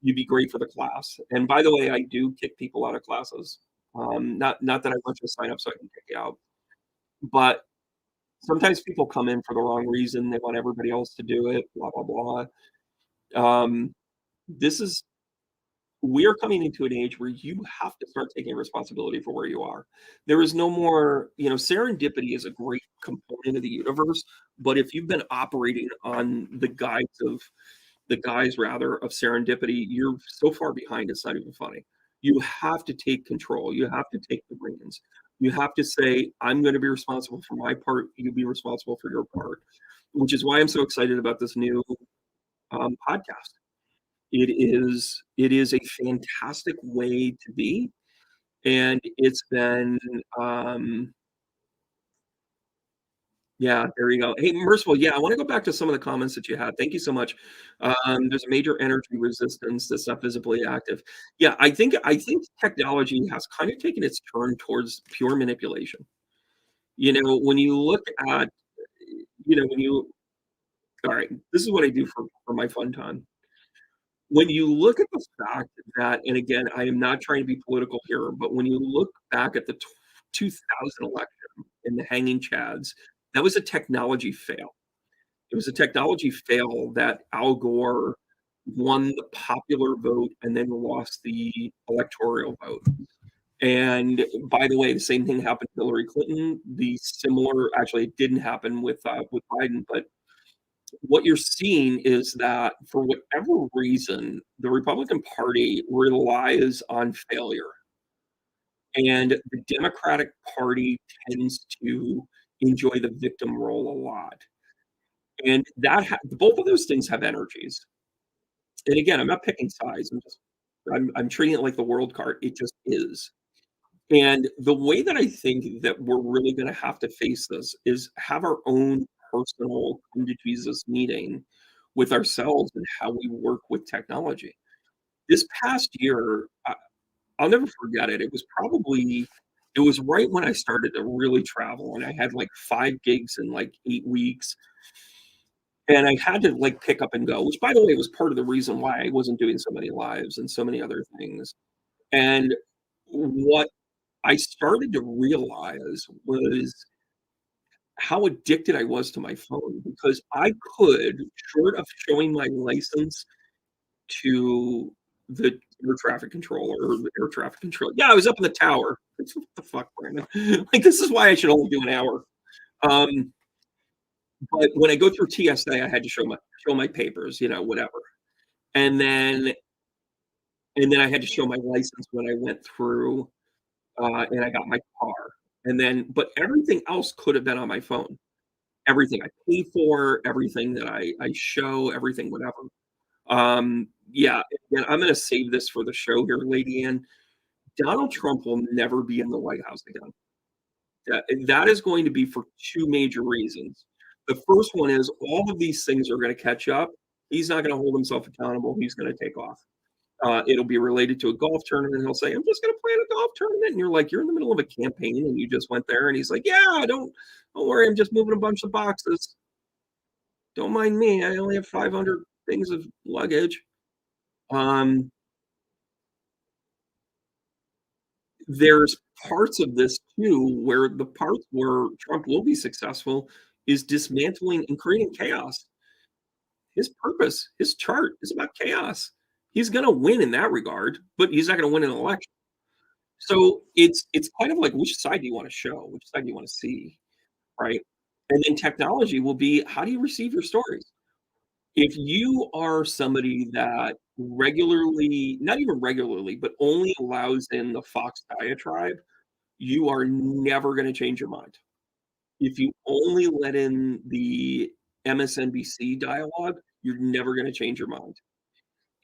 you'd be great for the class. And by the way, I do kick people out of classes. Not that I want you to sign up so I can kick you out, but sometimes people come in for the wrong reason. They want everybody else to do it, blah, blah, blah. This is we are coming into an age where you have to start taking responsibility for where you are. There is no more, serendipity is a great component of the universe, but if you've been operating on the guise rather of serendipity, you're so far behind it's not even funny. You have to take control. You have to take the reins. You have to say, I'm going to be responsible for my part. You be responsible for your part, which is why I'm so excited about this new podcast. It is a fantastic way to be, and it's been, yeah, there you go. Hey, Merciful, yeah, I wanna go back to some of the comments that you had. Thank you so much. There's a major energy resistance that's not visibly active. Yeah, I think technology has kind of taken its turn towards pure manipulation. When you look at, when you all right, this is what I do for my fun time. When you look at the fact that, and again, I am not trying to be political here, but when you look back at the 2000 election and the hanging chads, that was a technology fail. It was a technology fail that Al Gore won the popular vote and then lost the electoral vote. And by the way, the same thing happened to Hillary Clinton. Actually, it didn't happen with Biden, but what you're seeing is that for whatever reason, the Republican Party relies on failure. And the Democratic Party tends to enjoy the victim role a lot. And both of those things have energies. And again, I'm not picking sides. I'm treating it like the world card. It just is. And the way that I think that we're really gonna have to face this is have our own personal come to Jesus meeting with ourselves and how we work with technology. This past year, I'll never forget it. It was right when I started to really travel, and I had, like, 5 gigs in, like, 8 weeks, and I had to, like, pick up and go, which, by the way, was part of the reason why I wasn't doing so many lives and so many other things. And what I started to realize was how addicted I was to my phone because I could, short of showing my license to the air traffic controller or the air traffic controller. Yeah, I was up in the tower. What the fuck, Brandon? Like, this is why I should only do an hour. Um, but when I go through TSA, I had to show my papers, whatever. And then I had to show my license when I went through, and I got my car. But everything else could have been on my phone. Everything I pay for, everything that I show, everything, whatever. Yeah, and I'm gonna save this for the show here, Lady Ann. Donald Trump will never be in the White House again. That is going to be for 2 major reasons. The first one is all of these things are gonna catch up. He's not gonna hold himself accountable. He's gonna take off. It'll be related to a golf tournament. He'll say, "I'm just gonna play in a golf tournament," and you're like, "You're in the middle of a campaign and you just went there," and he's like, "Yeah, don't worry. I'm just moving a bunch of boxes. Don't mind me. I only have 500 things of luggage." Um, there's parts of this too where the parts where Trump will be successful is dismantling and creating chaos. His purpose, his chart is about chaos. He's gonna win in that regard, but he's not gonna win an election. So it's kind of like which side do you wanna show? Which side do you wanna see, right? And then technology will be how do you receive your stories? If you are somebody that regularly, not even regularly, but only allows in the Fox diatribe, you are never gonna change your mind. If you only let in the MSNBC dialogue, you're never gonna change your mind.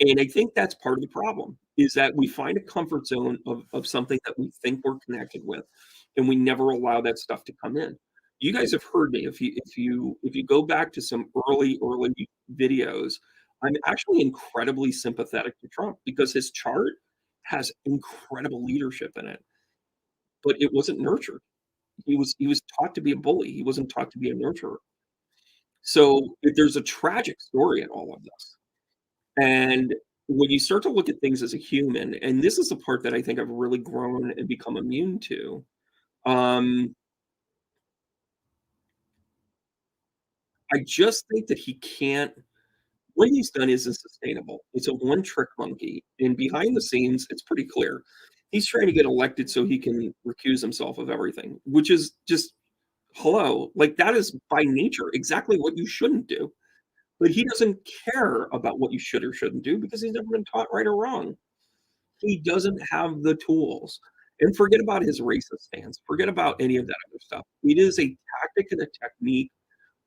And I think that's part of the problem, is that we find a comfort zone of something that we think we're connected with, and we never allow that stuff to come in. You guys have heard me. If you go back to some early videos, I'm actually incredibly sympathetic to Trump because his chart has incredible leadership in it, but it wasn't nurtured. He was taught to be a bully. He wasn't taught to be a nurturer. So, there's a tragic story in all of this. And when you start to look at things as a human, and this is the part that I think I've really grown and become immune to, um, I just think that he can't what he's done isn't sustainable. It's a one trick monkey, and behind the scenes, it's pretty clear. He's trying to get elected so he can recuse himself of everything, which is just hello, like, that is by nature exactly what you shouldn't do. But he doesn't care about what you should or shouldn't do because he's never been taught right or wrong. He doesn't have the tools. And forget about his racist stance. Forget about any of that other stuff. It is a tactic and a technique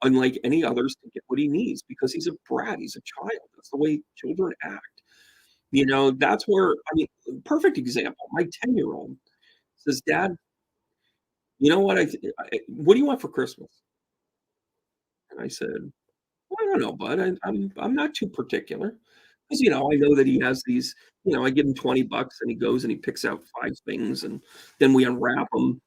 unlike any others to get what he needs because he's a brat. He's a child. That's the way children act. That's where, I mean, perfect example. My 10-year-old says, "Dad, you know what? What do you want for Christmas?" And I said, "Well, I don't know, bud. I'm not too particular." Because I know that he has these. I give him $20 and he goes and he picks out 5 things and then we unwrap them.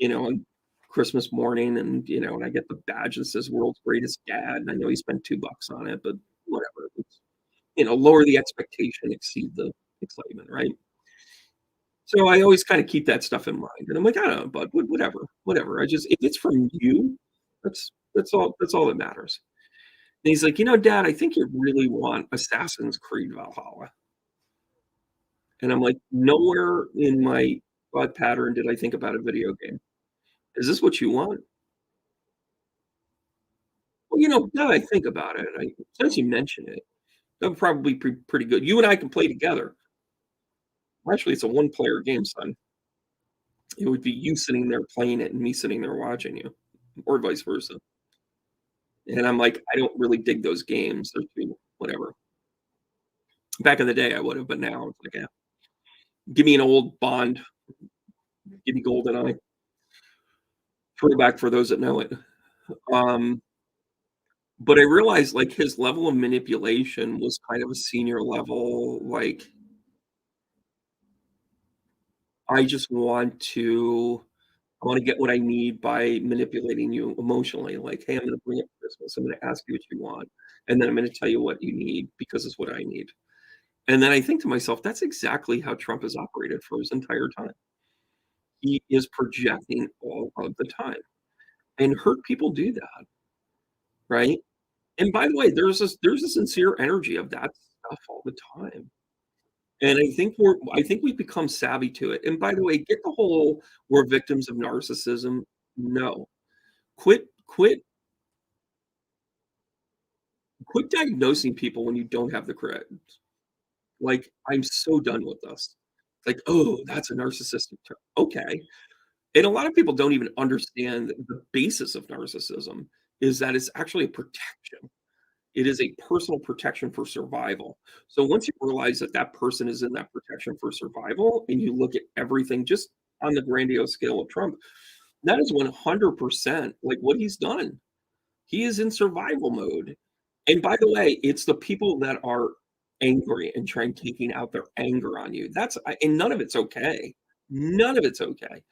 On Christmas morning and I get the badge that says "World's Greatest Dad," and I know he spent $2 on it, but whatever. Lower the expectation, exceed the excitement, right? So I always kinda keep that stuff in mind, and I'm like, "I don't know, bud, whatever. I just if it's from you, that's all that matters." And he's like, Dad, I think you really want Assassin's Creed Valhalla." And I'm like, "Nowhere in my thought pattern did I think about a video game. Is this what you want?" Well, now that I think about it, since you mention it, that would probably be pretty good. You and I can play together. Well, actually, it's a one-player game, son. It would be you sitting there playing it and me sitting there watching you. or vice versa. And I'm like, I don't really dig those games. They're too whatever. Back in the day, I would have, but now it's like, yeah, give me an old Bond, give me GoldenEye. Throwback for those that know it. Um, but I realized, like, his level of manipulation was kind of a senior level, like, I just want to I wanna get what I need by manipulating you emotionally, like, "Hey, I'm gonna bring up Christmas, I'm gonna ask you what you want, and then I'm gonna tell you what you need because it's what I need." And then I think to myself, that's exactly how Trump has operated for his entire time. He is projecting all of the time, and hurt people do that, right? And by the way, there's a sincere energy of that stuff all the time. And I think we've become savvy to it. And by the way, get the whole we're victims of narcissism. No. Quit quit quit diagnosing people when you don't have the correct. Like, I'm so done with this. Like, "Oh, that's a narcissistic trait." Okay. And a lot of people don't even understand the basis of narcissism is that it's actually a protection. It is a personal protection for survival. So once you realize that that person is in that protection for survival, and you look at everything just on the grandiose scale of Trump, that is 100% like what he's done. He is in survival mode. And by the way, it's the people that are angry and trying taking out their anger on you. And none of it's okay. None of it's okay.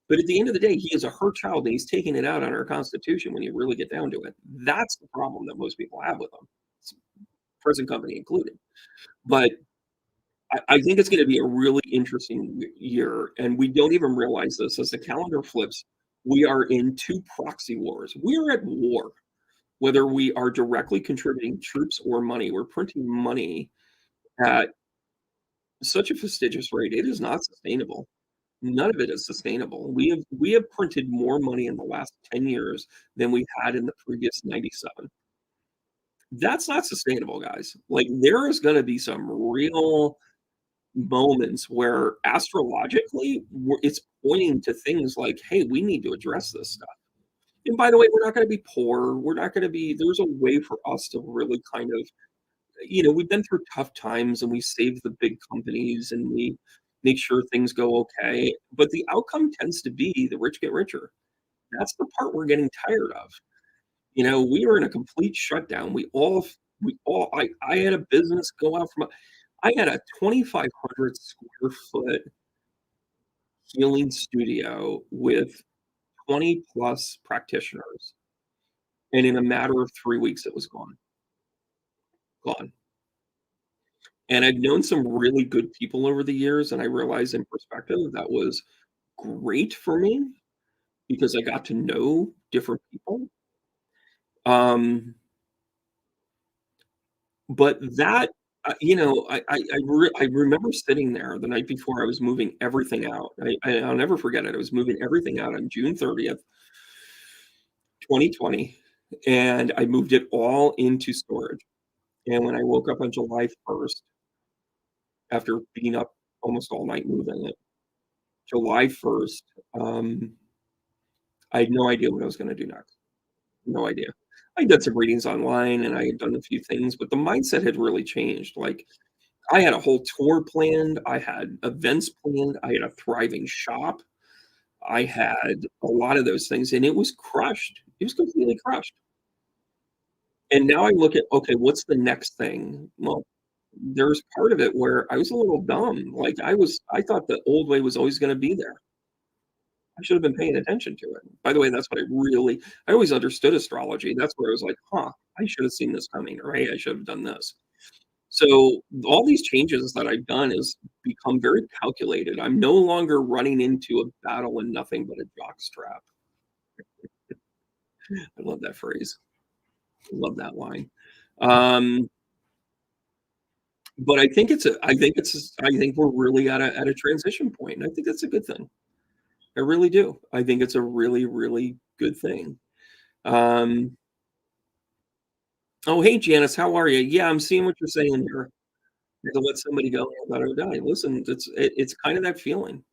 But at the end of the day, he is a hurt child and he's taking it out on our Constitution when you really get down to it. That's the problem that most people have with him, s present company included. But I think it's gonna be a really interesting year, and we don't even realize this. As the calendar flips, we are in 2 proxy wars. We are at war, whether we are directly contributing troops or money. We're printing money at such a fastidious rate, it is not sustainable. None of it is sustainable. We have printed more money in the last 10 years than we had in the previous 97. That's not sustainable, guys. Like, there is gonna be some real moments where astrologically, it's pointing to things like, "Hey, we need to address this stuff." And by the way, we're not gonna be poor. We're not gonna be there's a way for us to really kind of we've been through tough times and we save the big companies and we make sure things go okay, but the outcome tends to be the rich get richer. That's the part we're getting tired of. We were in a complete shutdown. I had a business go out from I had a 2,500 square foot healing studio with 20 plus practitioners, and in a matter of 3 weeks, it was gone, gone. And I've known some really good people over the years, and I realized in perspective that was great for me because I got to know different people. Um, but that, I remember sitting there the night before I was moving everything out. I'll never forget it. I was moving everything out on June 30th, 2020, and I moved it all into storage. And when I woke up on July 1st, after being up almost all night moving it, July 1st, I had no idea what I was gonna do next. No idea. I did some readings online and I had done a few things, but the mindset had really changed. Like, I had a whole tour planned, I had events planned, I had a thriving shop, I had a lot of those things, and it was crushed. It was completely crushed. And now I look at, okay, what's the next thing? Well, there's part of it where I was a little dumb. Like, I thought the old way was always gonna be there. I should have been paying attention to it. By the way, that's what I always understood astrology. That's where I was like, "Huh, I should have seen this coming," or, "Hey, I should have done this." So, all these changes that I've done has become very calculated. I'm no longer running into a battle in nothing but a jockstrap. I love that phrase. I love that line. Um, but I think we're really at a transition point, and I think that's a good thing. I really do. I think it's a really, really good thing. Um Oh, hey, Janice, how are you? Yeah, I'm seeing what you're saying here. To let somebody go, I thought I would die. Listen, it's kind of that feeling.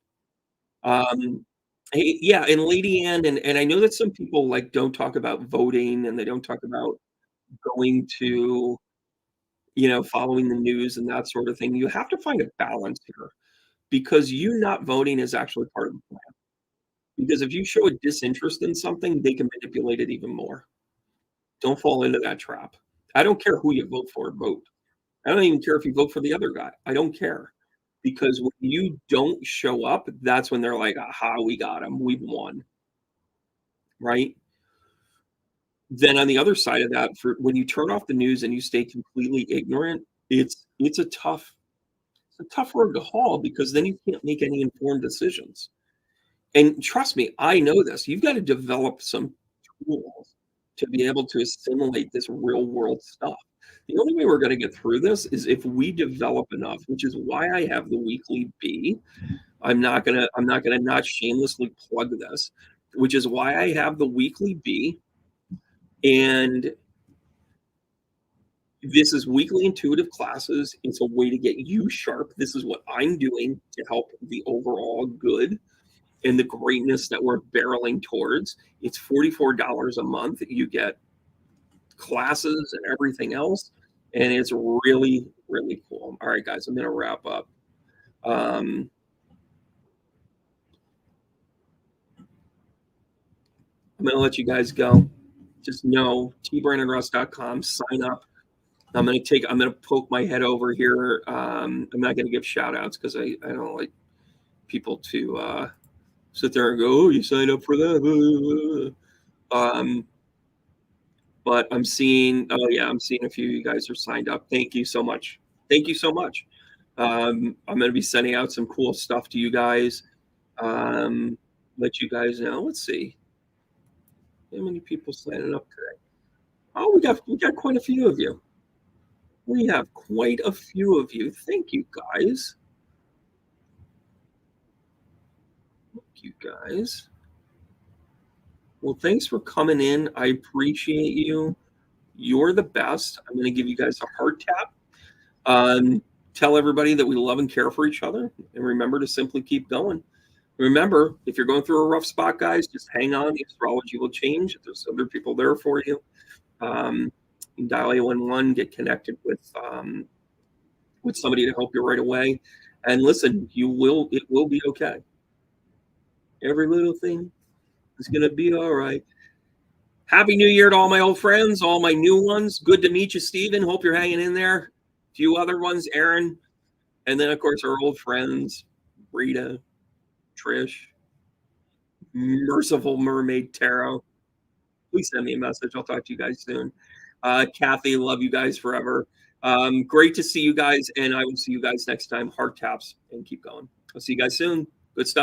Um, Hey, yeah, and Lady Anne, and I know that some people, like, don't talk about voting, and they don't talk about going to, following the news and that sort of thing. You have to find a balance here, because you not voting is actually part of the plan. Because if you show a disinterest in something, they can manipulate it even more. Don't fall into that trap. I don't care who you vote for, vote. I don't even care if you vote for the other guy. I don't care. Because when you don't show up, that's when they're like, "Aha, we got him. We've won." Right? Then on the other side of that, for when you turn off the news and you stay completely ignorant, it's a tough road to haul, because then you can't make any informed decisions. And trust me, I know this. You've got to develop some tools to be able to assimilate this real world stuff. The only way we're going to get through this is if we develop enough, which is why I have the weekly B. I'm not gonna not shamelessly plug this, which is why I have the weekly B. And this is weekly intuitive classes. It's a way to get you sharp. This is what I'm doing to help the overall good and the greatness that we're barreling towards. It's $44 a month. You get classes and everything else, and it's really, really cool. All right, guys, I'm going to wrap up. Um, I'm going to let you guys go. Just know tbrandonruss.com, sign up. I'm going to poke my head over here. I'm not going to give shout outs, because I don't like people to sit there and go, "Oh, you signed up for that." But I'm seeing a few of you guys are signed up. Thank you so much. Thank you so much. I'm going to be sending out some cool stuff to you guys. Let you guys know. Let's see how many people signing up today. Oh, we got quite a few of you. We have quite a few of you. Thank you guys. Thank you guys. Well, thanks for coming in. I appreciate you. You're the best. I'm going to give you guys a heart tap. Um, Tell everybody that we love and care for each other, and remember to simply keep going. Remember, if you're going through a rough spot, guys, just hang on. The astrology will change. There's other people there for you. You can dial 811, get connected with somebody to help you right away. And listen, it will be okay. Every little thing is gonna be all right. Happy New Year to all my old friends, all my new ones. Good to meet you, Steven. Hope you're hanging in there. A few other ones, Aaron. And then, of course, our old friends, Rita, Trish, Merciful Mermaid Tarot. Please send me a message. I'll talk to you guys soon. Kathy, love you guys forever. Great to see you guys, and I will see you guys next time. Heart taps and keep going. I'll see you guys soon. Good stuff.